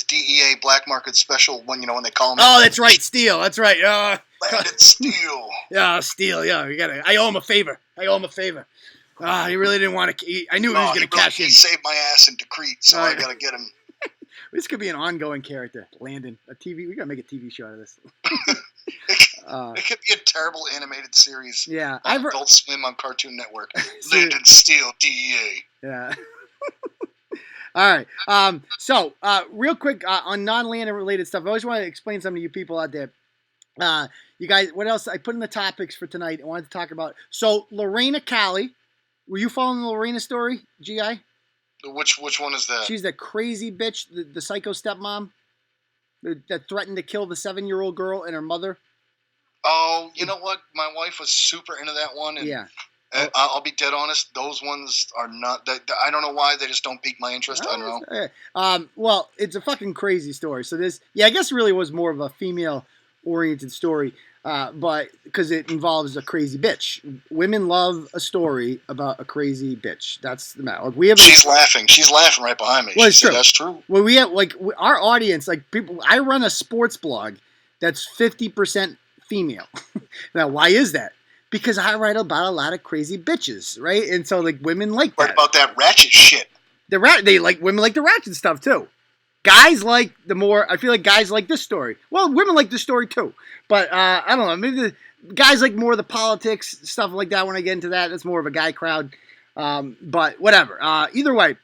DEA black market special when they call him. Oh, that's right, Steele. That's right. Landon Steele. Yeah, Steele. Yeah, I owe him a favor. He really didn't want to. I knew he was going to cash in. He saved my ass in Decrete, so I got to get him. This could be an ongoing character, Landon. A TV. We got to make a TV show out of this. It could be a terrible animated series. Yeah, on Adult Swim on Cartoon Network. Landon Steele, DEA. Yeah. All right. So, real quick on non-Landon related stuff, I always want to explain something to you people out there. You guys, what else I put in the topics for tonight? I wanted to talk about. So, Lorena Cali. Were you following the Lorena story, GI? Which one is that? She's that crazy bitch, the psycho stepmom that threatened to kill the 7-year-old girl and her mother. Oh, you know what? My wife was super into that one. And yeah. I'll be dead honest. Those ones are not. I don't know why they just don't pique my interest. I don't know. Well, it's a fucking crazy story. So I guess it really was more of a female-oriented story. But because it involves a crazy bitch. Women love a story about a crazy bitch. That's the matter. She's laughing. She's laughing right behind me. Well, it's true. That's true. Well, we have our audience, people. I run a sports blog that's 50% female. Now, why is that? Because I write about a lot of crazy bitches, right? And so women like that. Right about that ratchet shit. They like women like the ratchet stuff too. guys like I feel like guys like this story. Well, women like this story too. But I don't know. Maybe the guys like more of the politics, stuff like that. When I get into that, it's more of a guy crowd. But whatever. Either way,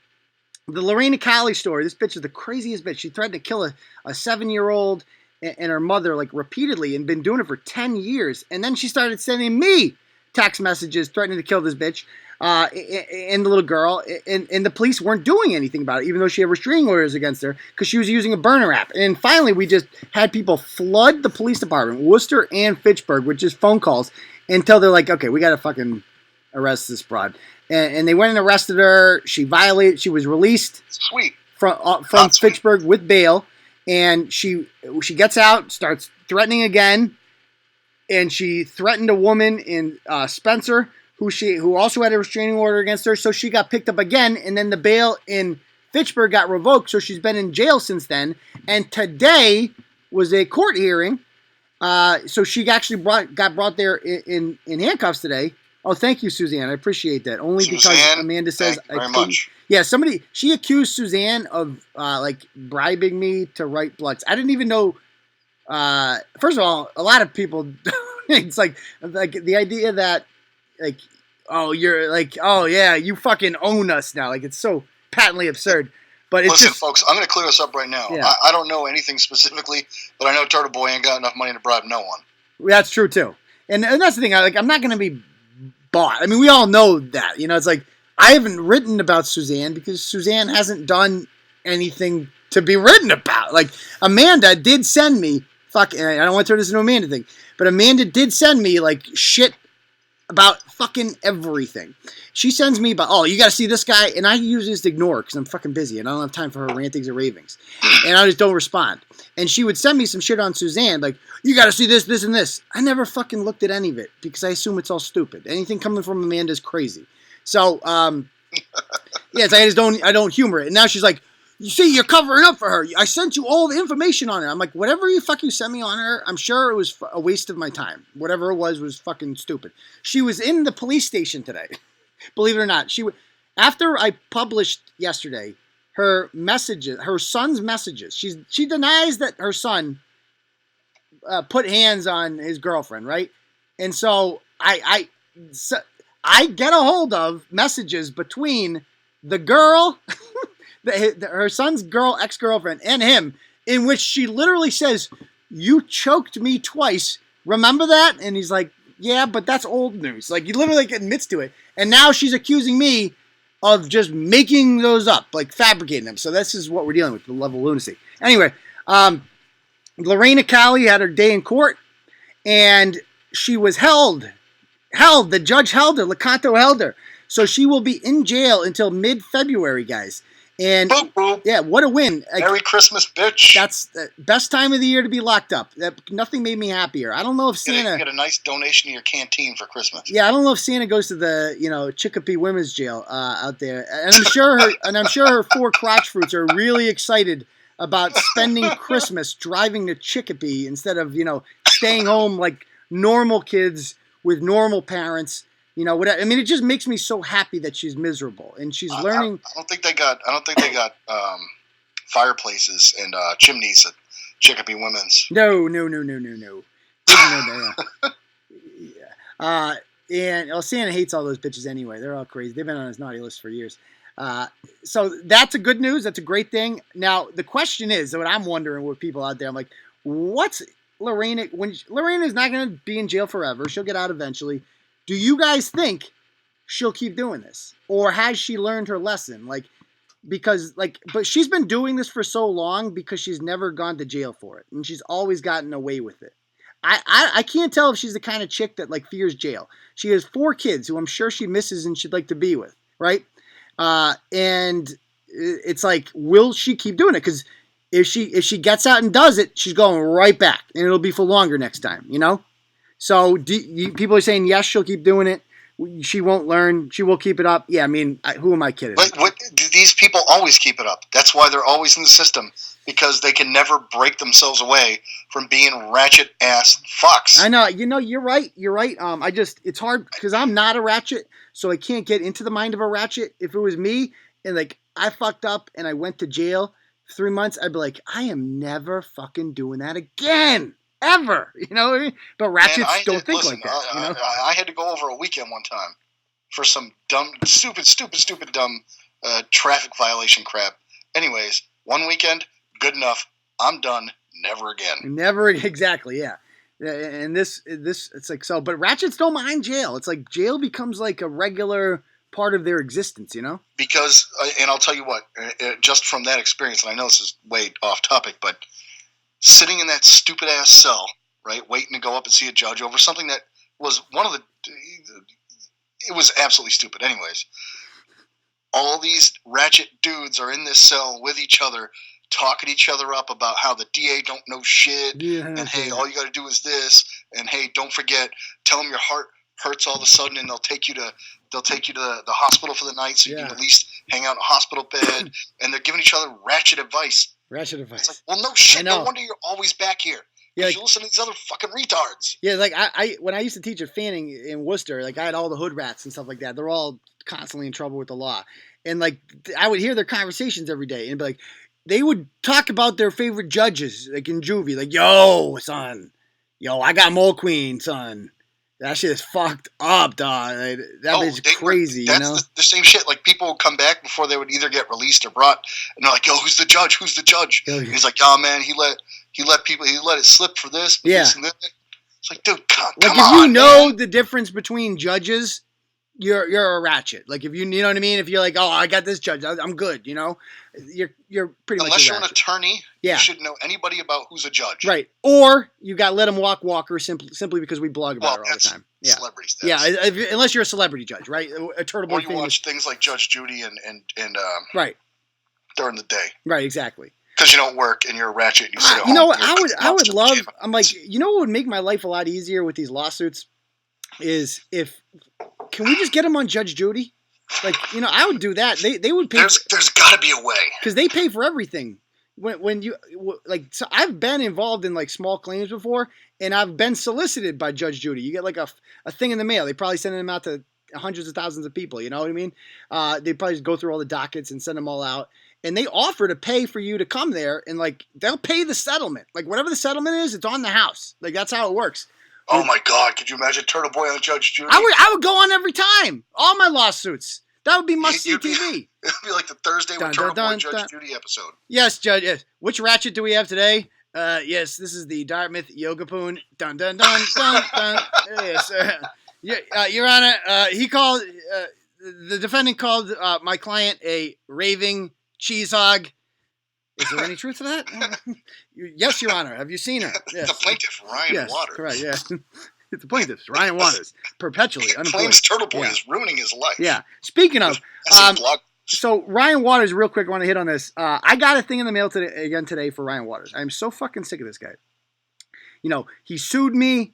the Lorena Cali story, this bitch is the craziest bitch. She threatened to kill a 7-year-old and her mother like repeatedly and been doing it for 10 years. And then she started sending me text messages threatening to kill this bitch and the little girl. And the police weren't doing anything about it, even though she had restraining orders against her because she was using a burner app. And finally, we just had people flood the police department, Worcester and Fitchburg, with just phone calls until they're like, okay, we got to fucking arrest this broad. And they went and arrested her. She was released Sweet. from Fitchburg with bail. And she gets out, starts threatening again. And she threatened a woman in Spencer, who also had a restraining order against her. So she got picked up again. And then the bail in Fitchburg got revoked. So she's been in jail since then. And today was a court hearing. So she actually got brought there in handcuffs today. Oh, thank you, Suzanne. I appreciate that. Only because Amanda says thank you very much. Yeah, she accused Suzanne of like bribing me to write bloods. I didn't even know. First of all, a lot of people. It's like the idea that like, oh, you're like, oh yeah, you fucking own us now. Like it's so patently absurd. But it's listen, folks, I'm going to clear this up right now. Yeah. I don't know anything specifically, but I know Turtle Boy ain't got enough money to bribe no one. That's true too, and that's the thing. I'm not going to be bought. I mean, we all know that. You know, it's like I haven't written about Suzanne because Suzanne hasn't done anything to be written about. Like Amanda did send me I don't want to turn this into an Amanda thing, but Amanda did send me like shit about fucking everything. She sends me about, oh, you got to see this guy, and I usually just ignore because I'm fucking busy and I don't have time for her rantings or ravings, and I just don't respond. And she would send me some shit on Suzanne, like, you got to see this, this, and this. I never fucking looked at any of it because I assume it's all stupid. Anything coming from Amanda is crazy. So, yes, I don't humor it. And now she's like, you see, you're covering up for her. I sent you all the information on her. I'm like, whatever you fucking sent me on her, I'm sure it was a waste of my time. Whatever it was fucking stupid. She was in the police station today. Believe it or not. After I published yesterday her son's messages, she denies that her son put hands on his girlfriend, right? And so I get a hold of messages between the girl, her son's ex-girlfriend, and him, in which she literally says, "You choked me twice. Remember that?" And he's like, "Yeah, but that's old news." Like, he literally admits to it. And now she's accusing me of just making those up, like fabricating them. So this is what we're dealing with, the level of lunacy. Anyway, Lorena Cali had her day in court, and she was held. The judge held her. Lecanto held her. So she will be in jail until mid-February, guys. And boop, boop. Yeah, what a win. Merry Christmas, bitch. That's the best time of the year to be locked up. Nothing made me happier. I don't know if Santa... Get a nice donation to your canteen for Christmas. Yeah, I don't know if Santa goes to the, Chicopee Women's Jail out there. And I'm sure her 4 crotch fruits are really excited about spending Christmas driving to Chicopee instead of, staying home like normal kids with normal parents. Whatever. I mean, it just makes me so happy that she's miserable and she's learning. I don't think they got fireplaces and chimneys at Chicopee Women's. No. And Santa hates all those bitches anyway. They're all crazy. They've been on his naughty list for years. So that's a good news. That's a great thing. Now the question is, what I'm wondering with people out there, I'm like, what's Lorena? When Lorena is not going to be in jail forever, she'll get out eventually. Do you guys think she'll keep doing this? Or has she learned her lesson? But she's been doing this for so long because she's never gone to jail for it. And she's always gotten away with it. I can't tell if she's the kind of chick that fears jail. She has 4 kids who I'm sure she misses and she'd like to be with, right? And it's like, will she keep doing it? Because if she gets out and does it, she's going right back. And it'll be for longer next time, So people are saying, yes, she'll keep doing it. She won't learn. She will keep it up. Yeah, I mean, who am I kidding? But these people always keep it up. That's why they're always in the system, because they can never break themselves away from being ratchet-ass fucks. I know. You're right. You're right. It's hard because I'm not a ratchet, so I can't get into the mind of a ratchet. If it was me and, I fucked up and I went to jail 3 months, I'd be like, I am never fucking doing that again. Ever. You know what I mean? But ratchets don't think like that. You know? I had to go over a weekend one time for some dumb, stupid traffic violation crap. Anyways, one weekend, good enough. I'm done. Never again. Never, exactly, yeah. And this, it's like, so, but ratchets don't mind jail. It's like jail becomes like a regular part of their existence, you know? Because, and I'll tell you what, just from that experience, and I know this is way off topic, but sitting in that stupid ass cell, right, waiting to go up and see a judge over something that was it was absolutely stupid. Anyways, all these ratchet dudes are in this cell with each other, talking each other up about how the DA don't know shit, and hey, all you got to do is this, and hey, don't forget, tell them your heart hurts all of a sudden, and they'll take you to the hospital for the night, so you can at least hang out in a hospital bed, and they're giving each other ratchet advice. Ratchet advice. It's like, well, no shit. No wonder you're always back here. Yeah, like, you listen to these other fucking retards. Yeah, like I when I used to teach at Fanning in Worcester, like I had all the hood rats and stuff like that. They're all constantly in trouble with the law, and like I would hear their conversations every day, and be like, they would talk about their favorite judges, like in juvie, like, yo, son, I got Mole Queen, son. That shit is fucked up, dog. That bitch is crazy, that's you know? The same shit. Like, people would come back before they would either get released or brought, and they're like, yo, who's the judge? Who's the judge? And he's like, oh, man, he let it slip for this, for this and that. It's like, dude, come on, if you know the difference between judges, you're a ratchet. Like, if you know what I mean? If you're like, oh, I got this judge, I'm good, you know? You're pretty much unless you're an attorney, you should know anybody about who's a judge. Right. Or you got Let 'Em Walk Walker simply because we blog about her all the time. Yeah. Celebrity status. Yeah, unless you're a celebrity judge, right? A turtle or you watch things like Judge Judy and right during the day. Right, exactly. Because you don't work and you're a ratchet and you sit at home. You know what? I would love. I'm like, you know what would make my life a lot easier with these lawsuits is can we just get them on Judge Judy? Like, you know, I would do that. They would pay. There's got to be a way because they pay for everything. When you like, so I've been involved in like small claims before, and I've been solicited by Judge Judy. You get like a thing in the mail. They probably send them out to hundreds of thousands of people. You know what I mean? They probably just go through all the dockets and send them all out. And they offer to pay for you to come there, and like they'll pay the settlement. Like whatever the settlement is, it's on the house. Like that's how it works. Oh my God! Could you imagine Turtle Boy on Judge Judy? I would go on every time. All my lawsuits. That would be must-see TV. It would be like the Thursday with Turtle Boy Judge Judy episode. Yes, Judge. Yes. Which ratchet do we have today? Yes, this is the Dartmouth Yoga Poon. Dun dun dun dun dun. Yes, Your Honor. He called the defendant called my client a raving cheese hog. Is there any truth to that? Yes, Your Honor. Have you seen her? Yes. The plaintiff, Ryan Waters. Correct. Yeah. The plaintiff, Ryan Waters, perpetually unemployed. Claims Turtle Boy is ruining his life. Yeah. Speaking of, so Ryan Waters, real quick, I want to hit on this. I got a thing in the mail today for Ryan Waters. I'm so fucking sick of this guy. You know, he sued me.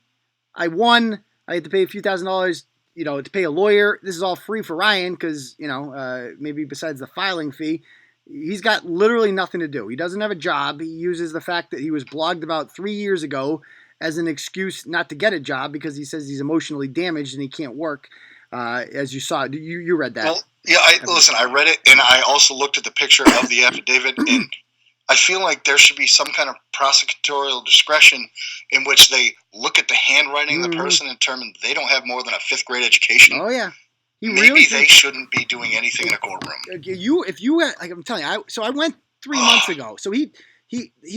I won. I had to pay a few $1,000s, you know, to pay a lawyer. This is all free for Ryan because, you know, maybe besides the filing fee, he's got literally nothing to do. He doesn't have a job. He uses the fact that he was blogged about 3 years ago as an excuse not to get a job because he says he's emotionally damaged and he can't work. As you saw, you read that. Well, yeah, I read it, and I also looked at the picture of the affidavit, and I feel like there should be some kind of prosecutorial discretion in which they look at the handwriting of the person and determine they don't have more than a 5th grade education. Oh, yeah. Maybe they shouldn't be doing anything in a courtroom. If you like I'm telling you, I went 3 months ago. So he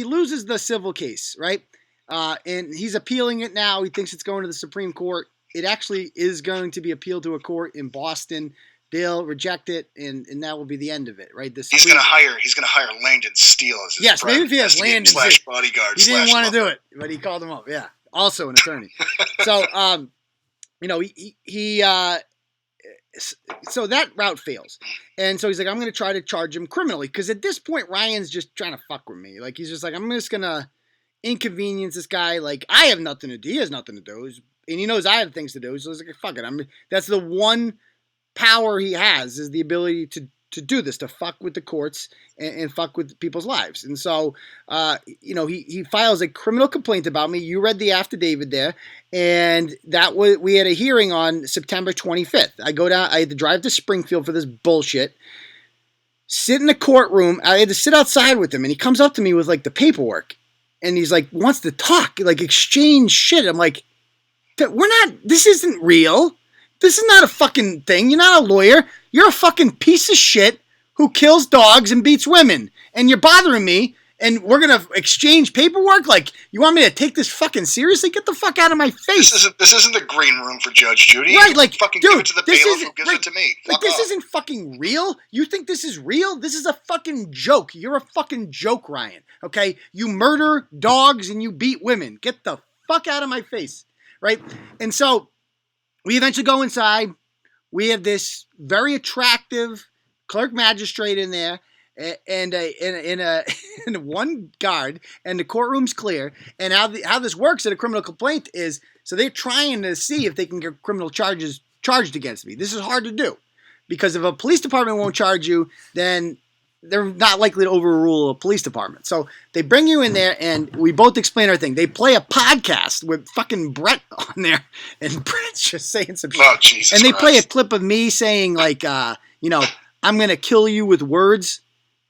loses the civil case, right? And he's appealing it now. He thinks it's going to the Supreme Court. It actually is going to be appealed to a court in Boston. They'll reject it, and that will be the end of it, right? He's going to hire Landon Steele as his maybe if he has Landon / bodyguard. He didn't want to do it, but he called him up. Yeah, also an attorney. So, you know, so that route fails, and so he's like, I'm going to try to charge him criminally because at this point, Ryan's just trying to fuck with me. Like he's just like, I'm just going to inconvenience this guy. Like I have nothing to do. He has nothing to do. And he knows I have things to do. So he's like, fuck it. That's the one power he has is the ability to do this, to fuck with the courts and fuck with people's lives. And so, you know, he files a criminal complaint about me. You read the affidavit there. And we had a hearing on September 25th. I had to drive to Springfield for this bullshit. sit in the courtroom. I had to sit outside with him, and he comes up to me with like the paperwork, and he's like wants to talk, like exchange shit. I'm like, this isn't real. This is not a fucking thing. You're not a lawyer. You're a fucking piece of shit who kills dogs and beats women. And you're bothering me, and we're going to exchange paperwork? Like, you want me to take this fucking seriously? Get the fuck out of my face. This isn't the green room for Judge Judy. Right, like, fucking dude, give it to the bailiff who gives it to me. Like, this isn't fucking real? You think this is real? This is a fucking joke. You're a fucking joke, Ryan. Okay? You murder dogs and you beat women. Get the fuck out of my face. Right? And so we eventually go inside. We have this very attractive clerk magistrate in there, and one guard, and the courtroom's clear. And how this works at a criminal complaint is, so they're trying to see if they can get criminal charges charged against me. This is hard to do, because if a police department won't charge you, then they're not likely to overrule a police department. So they bring you in there, and we both explain our thing. They play a podcast with fucking Brett on there, and Brett's just saying some shit. Oh, Jesus and they Christ. play a clip of me saying, like, I'm going to kill you with words,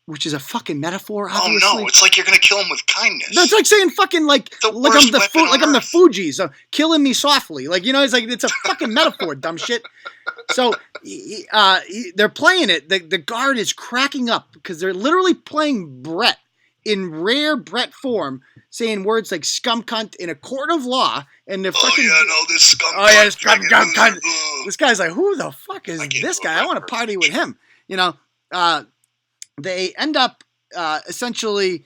which is a fucking metaphor, obviously. Oh, no. It's like you're going to kill him with kindness. No, it's like saying fucking, like I'm the Fugees, so killing me softly. Like, it's like, it's a fucking metaphor, dumb shit. So they're playing it. The guard is cracking up because they're literally playing Brett in rare Brett form, saying words like scum cunt in a court of law. And the fucking, this scum cunt. Oh, yeah, scum cunt. This guy's like, who the fuck is this guy? I want to party with him. They end up essentially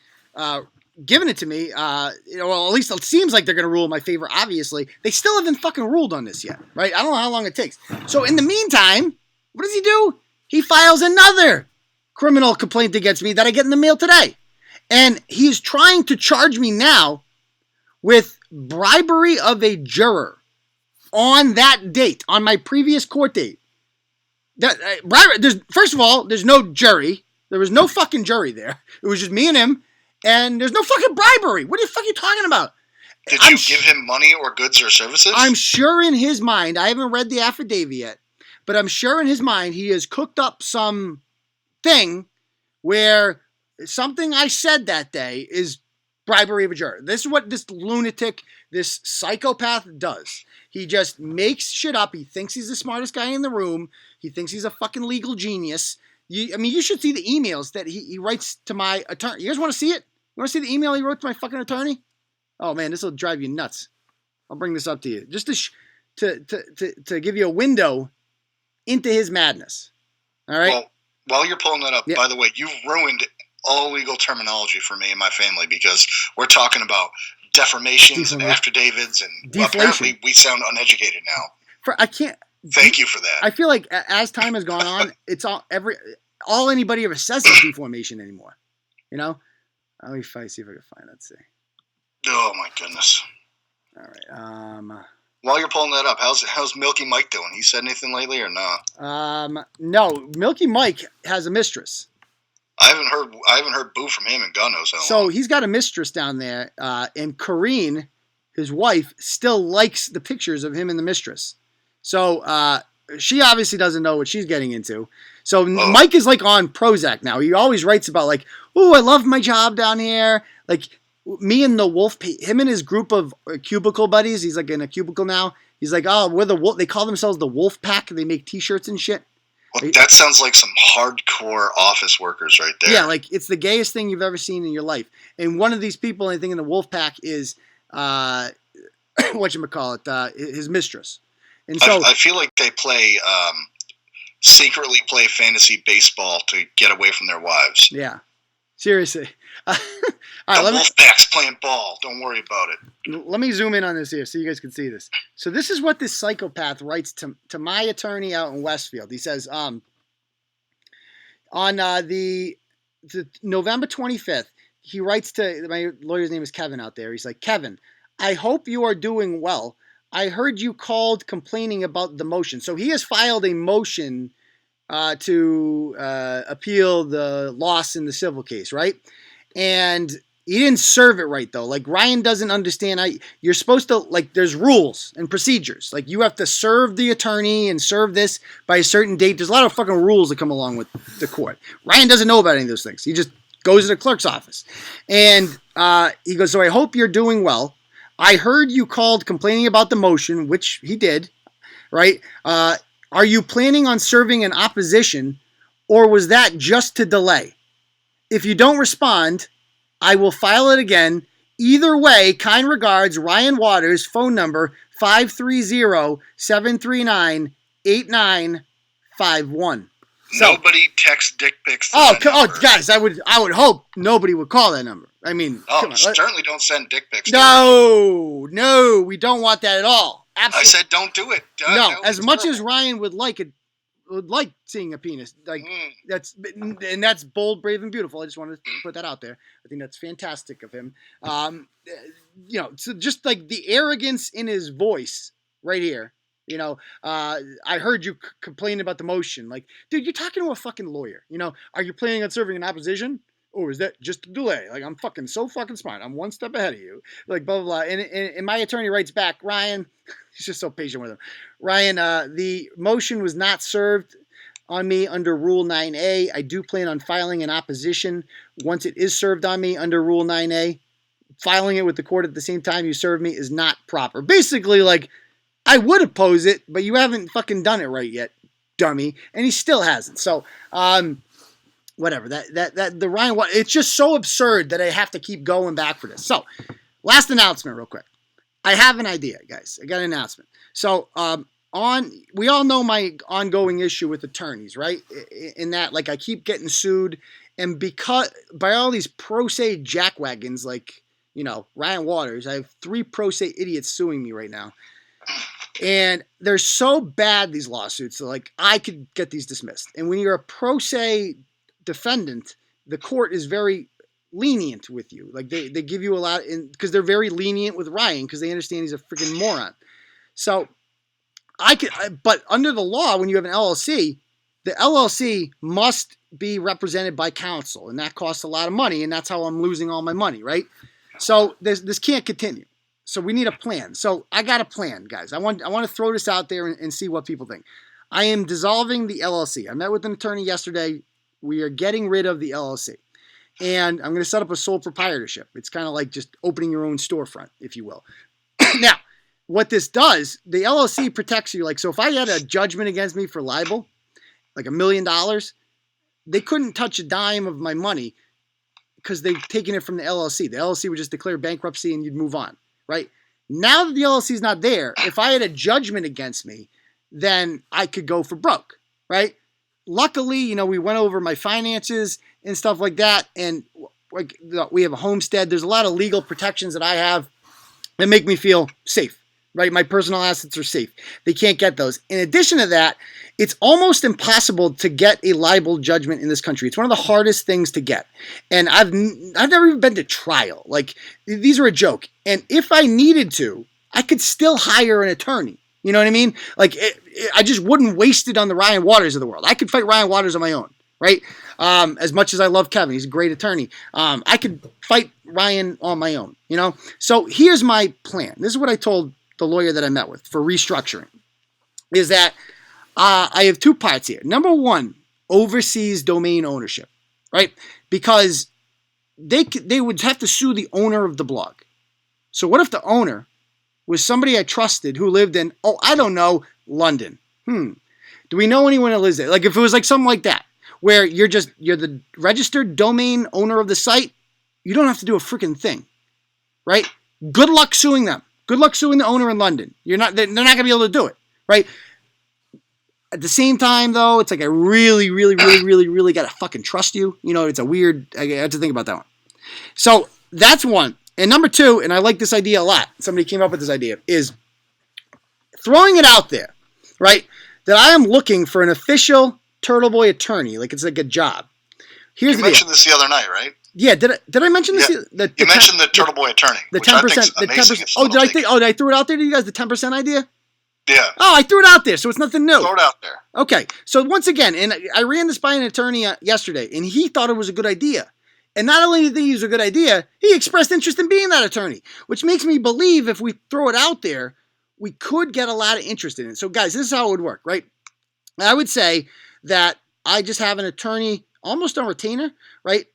giving it to me. Well, at least it seems like they're going to rule in my favor, obviously. They still haven't fucking ruled on this yet, right? I don't know how long it takes. So in the meantime, what does he do? He files another criminal complaint against me that I get in the mail today. And he's trying to charge me now with bribery of a juror on that date, on my previous court date. First of all, there's no jury. There was no fucking jury there. It was just me and him, and there's no fucking bribery. What the fuck are you talking about? Did you give him money or goods or services? I'm sure in his mind, I haven't read the affidavit yet, but I'm sure in his mind he has cooked up some thing where something I said that day is bribery of a juror. This is what this lunatic, this psychopath does. He just makes shit up. He thinks he's the smartest guy in the room. He thinks he's a fucking legal genius. You should see the emails that he writes to my attorney. You guys want to see it? You want to see the email he wrote to my fucking attorney? Oh man, this will drive you nuts. I'll bring this up to you just to give you a window into his madness. All right. Well, while you're pulling that up, by the way, you've ruined all legal terminology for me and my family, because we're talking about deformations and affidavits, and apparently we sound uneducated now. I can't. Thank you for that. I feel like as time has gone on, it's all anybody ever says is deformation anymore. Let me see if I can find. Let's see. Oh my goodness. All right. While you're pulling that up, how's Milky Mike doing? He said anything lately or not? No. Milky Mike has a mistress. I haven't heard boo from him in God knows how long. So he's got a mistress down there, and Corrine, his wife, still likes the pictures of him and the mistress. So she obviously doesn't know what she's getting into. So Mike is like on Prozac now. He always writes about like, oh, I love my job down here. Like me and the wolf, him and his group of cubicle buddies. He's like in a cubicle now. He's like, oh, we're the wolf. They call themselves the Wolf Pack. They make T-shirts and shit. Well, that sounds like some hardcore office workers right there. Yeah, like it's the gayest thing you've ever seen in your life. And one of these people, I think, in the Wolf Pack is whatchamacallit, his mistress. And so I feel like they secretly play fantasy baseball to get away from their wives. Yeah, seriously. All right, the Wolfpack's playing ball. Don't worry about it. Let me zoom in on this here so you guys can see this. So this is what this psychopath writes to my attorney out in Westfield. He says, on the November 25th, he writes to, my lawyer's name is Kevin out there. He's like, Kevin, I hope you are doing well. I heard you called complaining about the motion. So he has filed a motion to appeal the loss in the civil case, right? And He didn't serve it right, though. Like, Rian doesn't understand. You're supposed to, like, there's rules and procedures. Like, you have to serve the attorney and serve this by a certain date. There's a lot of fucking rules that come along with the court. Rian doesn't know about any of those things. He just goes to the clerk's office. And he goes, so I hope you're doing well. I heard you called complaining about the motion, which he did, right? Are you planning on serving an opposition, or was that just to delay? If you don't respond, I will file it again. Either way, kind regards, Rian Waters, phone number 530-739-8951. Nobody texts dick pics to that number. Guys, I would hope nobody would call that number. I mean, certainly don't send dick pics. No, we don't want that at all. Absolutely. I said don't do it. No, as much as Rian would like seeing a penis, that's bold, brave, and beautiful. I just wanted to put that out there. I think that's fantastic of him. So just like the arrogance in his voice right here. I heard you complain about the motion. Like, dude, you're talking to a fucking lawyer. Are you planning on serving an opposition? Or is that just a delay? Like, I'm fucking so fucking smart. I'm one step ahead of you. Like, blah, blah, blah. And my attorney writes back, Rian, he's just so patient with him. Rian, the motion was not served on me under Rule 9A. I do plan on filing an opposition once it is served on me under Rule 9A. Filing it with the court at the same time you serve me is not proper. Basically, like, I would oppose it, but you haven't fucking done it right yet, dummy. And he still hasn't. So, whatever. The Rian, it's just so absurd that I have to keep going back for this. So, last announcement real quick. I have an idea, guys. I got an announcement. So, we all know my ongoing issue with attorneys, right? In that, like, I keep getting sued, and because by all these pro se jackwagons, like, Rian Waters, I have 3 pro se idiots suing me right now. And they're so bad, these lawsuits, so like I could get these dismissed. And when you're a pro se defendant, the court is very lenient with you. Like they give you a lot, because they're very lenient with Rian because they understand he's a freaking moron. So but under the law, when you have an LLC, the LLC must be represented by counsel, and that costs a lot of money, and that's how I'm losing all my money, right? So this can't continue. So we need a plan. So I got a plan, guys. I want to throw this out there and see what people think. I am dissolving the LLC. I met with an attorney yesterday. We are getting rid of the LLC. And I'm going to set up a sole proprietorship. It's kind of like just opening your own storefront, if you will. Now, what this does, the LLC protects you. Like, so if I had a judgment against me for libel, like $1 million, they couldn't touch a dime of my money because they've taken it from the LLC. The LLC would just declare bankruptcy and you'd move on. Right? Now that the LLC is not there, if I had a judgment against me, then I could go for broke. Right? Luckily, we went over my finances and stuff like that. And like we have a homestead. There's a lot of legal protections that I have that make me feel safe. Right? My personal assets are safe. They can't get those. In addition to that, it's almost impossible to get a libel judgment in this country. It's one of the hardest things to get. And I've never even been to trial. Like, these are a joke. And if I needed to, I could still hire an attorney. You know what I mean? Like, I just wouldn't waste it on the Rian Waters of the world. I could fight Rian Waters on my own, right? As much as I love Kevin, he's a great attorney. I could fight Rian on my own, So here's my plan. This is what I told the lawyer that I met with for restructuring, is that I have 2 parts here. Number 1, overseas domain ownership, right? Because they would have to sue the owner of the blog. So what if the owner was somebody I trusted who lived in, I don't know, London? Do we know anyone that lives there? Like if it was like something like that, where you're the registered domain owner of the site, you don't have to do a freaking thing, right? Good luck suing them. Good luck suing the owner in London. They're not going to be able to do it, right? At the same time, though, it's like I really, really, really, really, really got to fucking trust you. It's a weird, I have to think about that one. So that's one. And number 2, and I like this idea a lot, somebody came up with this idea, is throwing it out there, right? That I am looking for an official Turtle Boy attorney. Like it's like a job. You mentioned this the other night, right? Yeah, did I mention this? Yeah. You mentioned the Turtle Boy attorney. The 10%. The 10%. Did I threw it out there to you guys? The 10% idea. Yeah. Oh, I threw it out there, so it's nothing new. Throw it out there. Okay, so once again, and I ran this by an attorney yesterday, and he thought it was a good idea. And not only did he think he was a good idea, he expressed interest in being that attorney, which makes me believe if we throw it out there, we could get a lot of interest in it. So, guys, this is how it would work, right? I would say that I just have an attorney almost on retainer, right?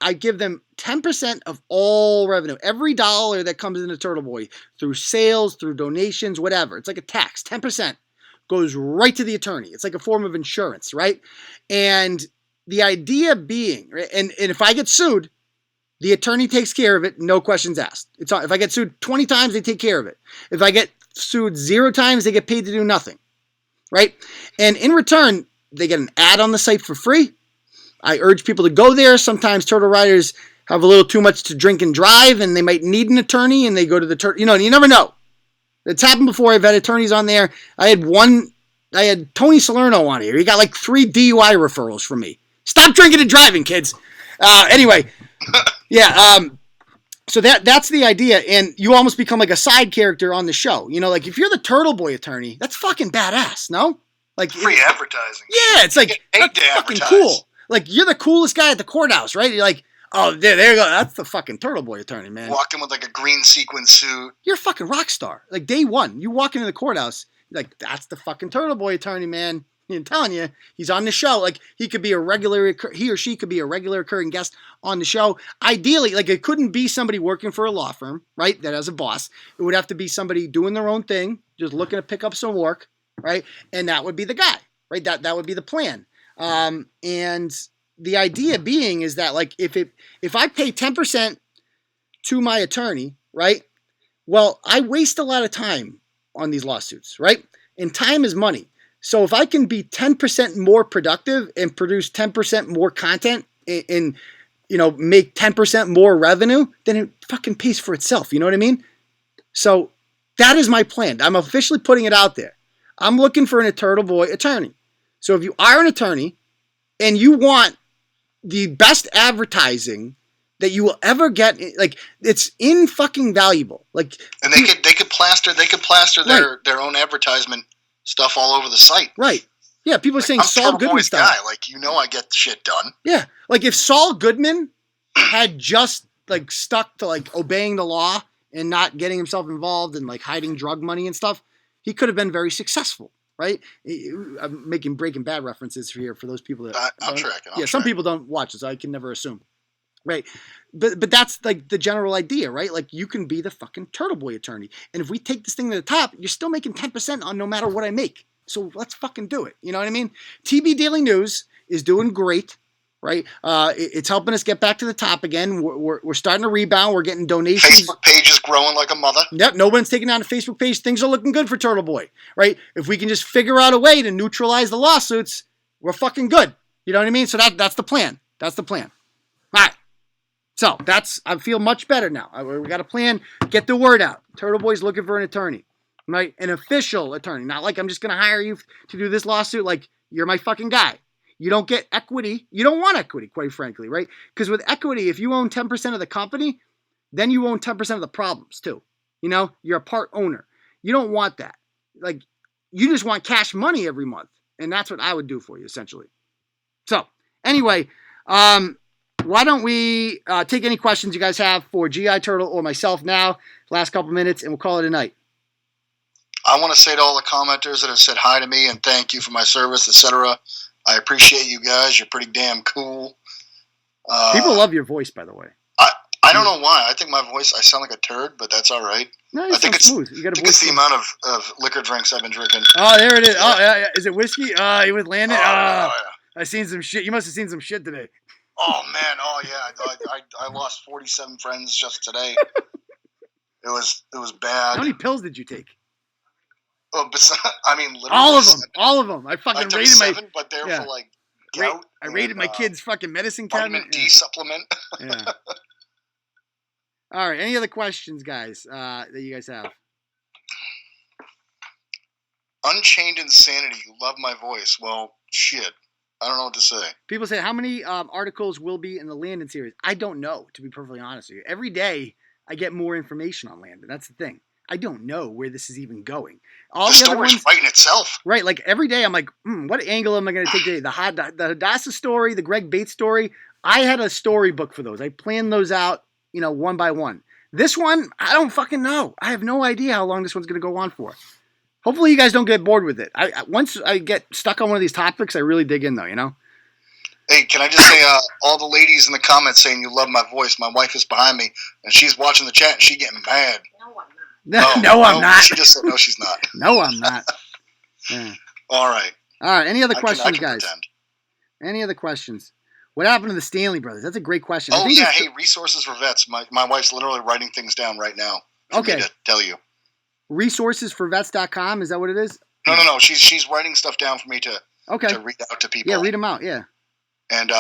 I give them 10% of all revenue. Every dollar that comes into Turtle Boy through sales, through donations, whatever. It's like a tax. 10% goes right to the attorney. It's like a form of insurance, right? And the idea being, right, and if I get sued, the attorney takes care of it, no questions asked. If I get sued 20 times, they take care of it. If I get sued 0 times, they get paid to do nothing, right? And in return, they get an ad on the site for free. I urge people to go there. Sometimes turtle riders have a little too much to drink and drive, and they might need an attorney, and they go to the turtle. You never know. It's happened before. I've had attorneys on there. I had Tony Salerno on here. He got like 3 DUI referrals from me. Stop drinking and driving, kids. Anyway, yeah. So that's the idea, and you almost become like a side character on the show. Like if you're the Turtle Boy attorney, that's fucking badass, no? Like free advertising. Yeah, it's like that's fucking cool. Like you're the coolest guy at the courthouse, right? You're like, oh, there you go. That's the fucking Turtle Boy attorney, man. Walking with like a green sequin suit. You're a fucking rock star. Like day one, you walk into the courthouse, you're like, that's the fucking Turtle Boy attorney, man. I'm telling you, he's on the show. Like he or she could be a regular occurring guest on the show. Ideally, like it couldn't be somebody working for a law firm, right? That has a boss. It would have to be somebody doing their own thing, just looking to pick up some work, right? And that would be the guy, right? That would be the plan. And the idea being is that like if I pay 10% to my attorney, right? Well, I waste a lot of time on these lawsuits, right? And time is money. So if I can be 10% more productive and produce 10% more content and make 10% more revenue, then it fucking pays for itself. You know what I mean? So that is my plan. I'm officially putting it out there. I'm looking for a Turtle Boy attorney. So if you are an attorney and you want the best advertising that you will ever get, like it's in fucking valuable. Like, and they could plaster their own advertisement stuff all over the site. Right. Yeah, people are saying Saul Goodman stuff. Guy. Like, I get shit done. Yeah. Like if Saul Goodman had just like stuck to like obeying the law and not getting himself involved in like hiding drug money and stuff, he could have been very successful. Right? I'm making Breaking Bad references here for those people that I'm tracking. Some people don't watch it, so I can never assume. Right? But that's like the general idea, right? Like you can be the fucking Turtle Boy attorney. And if we take this thing to the top, you're still making 10% on no matter what I make. So let's fucking do it. You know what I mean? TB Daily News is doing great. Right? It's helping us get back to the top again. We're starting to rebound. We're getting donations. Facebook page is growing like a mother. Yep, no one's taking down the Facebook page. Things are looking good for Turtle Boy, right? If we can just figure out a way to neutralize the lawsuits, we're fucking good. You know what I mean? So that's the plan. That's the plan. All right. So I feel much better now. We got a plan. Get the word out. Turtle Boy's looking for an attorney, right? An official attorney. Not like I'm just going to hire you to do this lawsuit. Like you're my fucking guy. You don't get equity. You don't want equity, quite frankly, right? Because with equity, if you own 10% of the company, then you own 10% of the problems too. You're a part owner. You don't want that. Like, you just want cash money every month. And that's what I would do for you, essentially. So, anyway, why don't we take any questions you guys have for G.I. Turtle or myself now, last couple minutes, and we'll call it a night. I want to say to all the commenters that have said hi to me and thank you for my service, etc., I appreciate you guys. You're pretty damn cool. People love your voice, by the way. I don't know why. I think my voice, I sound like a turd, but that's all right. No, I think it's smooth. the amount of liquor drinks I've been drinking. Oh, there it is. Oh, yeah. Is it whiskey? You with Landon? Yeah. I seen some shit. You must have seen some shit today. Oh, man. Oh, yeah. I lost 47 friends just today. It was bad. How many pills did you take? Oh, literally all of them. I fucking rated 7, but they're for like gout. I rated my kids' fucking medicine cabinet. Vitamin D supplement. Yeah. All right. Any other questions, guys, that you guys have? Unchained Insanity. You love my voice. Well, shit. I don't know what to say. People say, how many articles will be in the Landon series? I don't know, to be perfectly honest with you. Every day, I get more information on Landon. That's the thing. I don't know where this is even going. All The the other story's ones, writing itself. right? Like every day, I'm like, what angle am I going to take today? The Hadassah story, the Greg Bates story. I had a storybook for those. I planned those out, one by one. This one, I don't fucking know. I have no idea how long this one's going to go on for. Hopefully, you guys don't get bored with it. Once I get stuck on one of these topics, I really dig in, though. Hey, can I just say, all the ladies in the comments saying you love my voice. My wife is behind me, and she's watching the chat, and she's getting mad. No, I'm not. She just said no, she's not. No, I'm not. Yeah. All right. Any other questions, I can guys? Pretend. Any other questions? What happened to the Stanley brothers? That's a great question. Oh, yeah. Hey, resources for vets. My wife's literally writing things down right now for me to tell you. Resourcesforvets.com, is that what it is? No. She's writing stuff down for me to read out to people. Yeah, read them out, yeah. And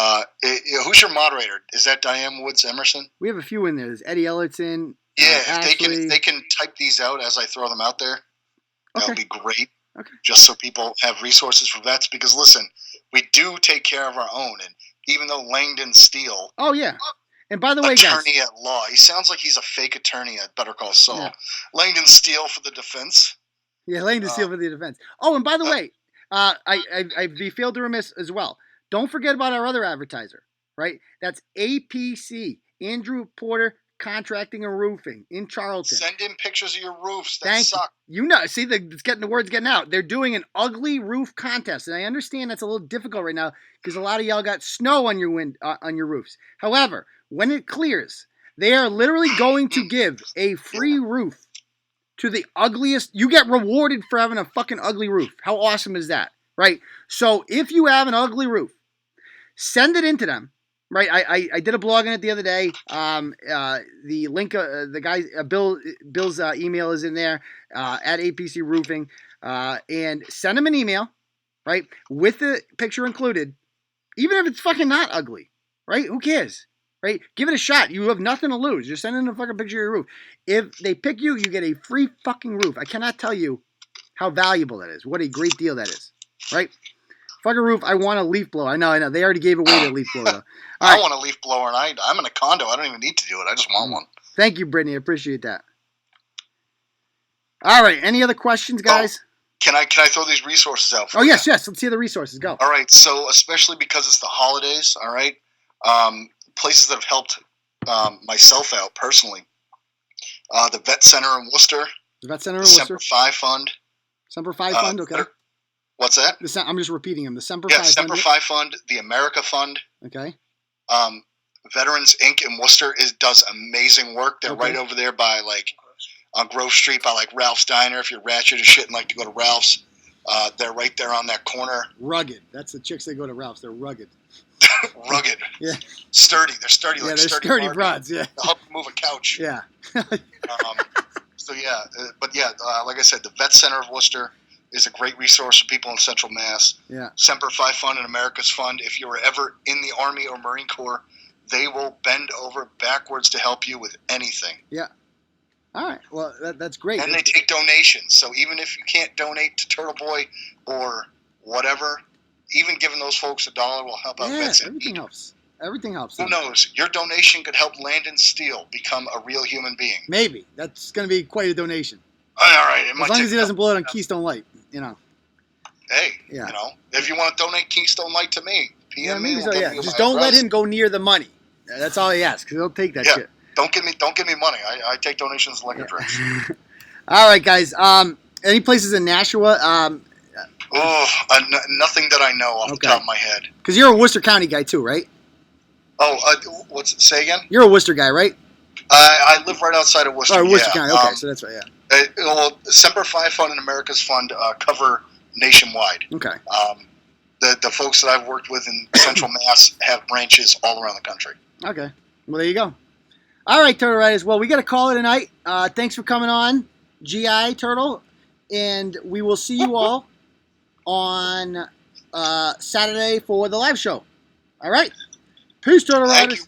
who's your moderator? Is that Diane Woods Emerson? We have a few in there. There's Eddie Ellerton. Yeah, if they can type these out as I throw them out there, that would be great. Okay. Just so people have resources for vets. Because listen, we do take care of our own. And even though Landon Steele, oh yeah, and by the way, attorney guys, at law, he sounds like he's a fake attorney at Better Call Saul. Yeah. Landon Steele for the defense. Yeah, Landon Steele for the defense. Oh, and by the way, I'd be failed to remiss as well. Don't forget about our other advertiser, right? That's APC, Andrew Porter Contracting and Roofing in Charlton. Send in pictures of your roofs that suck. See, the word's getting out. They're doing an ugly roof contest, and I understand that's a little difficult right now because a lot of y'all got snow on your roofs. However, when it clears, they are literally going to give a free roof to the ugliest. You get rewarded for having a fucking ugly roof. How awesome is that, right? So if you have an ugly roof, send it in to them. Right, I did a blog on it the other day. The link, the guy, Bill's email is in there at APC Roofing, and send him an email, right, with the picture included, even if it's fucking not ugly, right? Who cares, right? Give it a shot. You have nothing to lose. Just send in a fucking picture of your roof. If they pick you, you get a free fucking roof. I cannot tell you how valuable that is. What a great deal that is, right? Fucking roof. I want a leaf blower. I know. They already gave away the leaf blower. I want a leaf blower, and I'm in a condo. I don't even need to do it. I just want one. Thank you, Brittany. I appreciate that. All right. Any other questions, guys? Can I throw these resources out for you? Yes. Let's hear the resources. Go. All right. So especially because it's the holidays, all right, places that have helped myself out personally. The Vet Center in Worcester. The Vet Center in Worcester. Semper Fi Fund. Semper Fi Fund, okay. What's that? I'm just repeating them. The Semper Fi Fund. Yeah, Semper Fi Fund, the America Fund. Okay. Veterans Inc. in Worcester does amazing work. They're right over there by on Grove Street by Ralph's Diner. If you're ratchet as shit and like to go to Ralph's, they're right there on that corner. Rugged. That's the chicks that go to Ralph's. They're rugged. Rugged. Yeah. Sturdy. They're sturdy. They're sturdy broads. Yeah. They'll help you move a couch. Yeah. So yeah, like I said, the Vet Center of Worcester is a great resource for people in Central Mass. Yeah. Semper Fi Fund and America's Fund. If you were ever in the Army or Marine Corps, they will bend over backwards to help you with anything. Yeah. All right. Well, that's great. And they take donations. So even if you can't donate to Turtle Boy or whatever, even giving those folks $1 will help out vets. Everything helps. Everything helps. Who knows? Your donation could help Landon Steele become a real human being. Maybe. That's going to be quite a donation. All right. As long as he doesn't blow it on Keystone Light, Hey, if you want to donate Keystone Light to me, PM me. So, just don't let him go near the money. That's all he asks, because he'll take that shit. Don't give me money. I take donations like a drinks. All right, guys. Any places in Nashua? Nothing that I know off the top of my head. Because you're a Worcester County guy too, right? Oh, say again? You're a Worcester guy, right? I live right outside of Worcester. Oh, Worcester County. Okay, so that's right. Yeah. Semper Fi Fund and America's Fund cover nationwide. Okay. The folks that I've worked with in Central Mass have branches all around the country. Okay. Well, there you go. All right, Turtle Riders. Well, we got to call it a night. Thanks for coming on, GI Turtle, and we will see you all on Saturday for the live show. All right. Peace, Turtle Riders.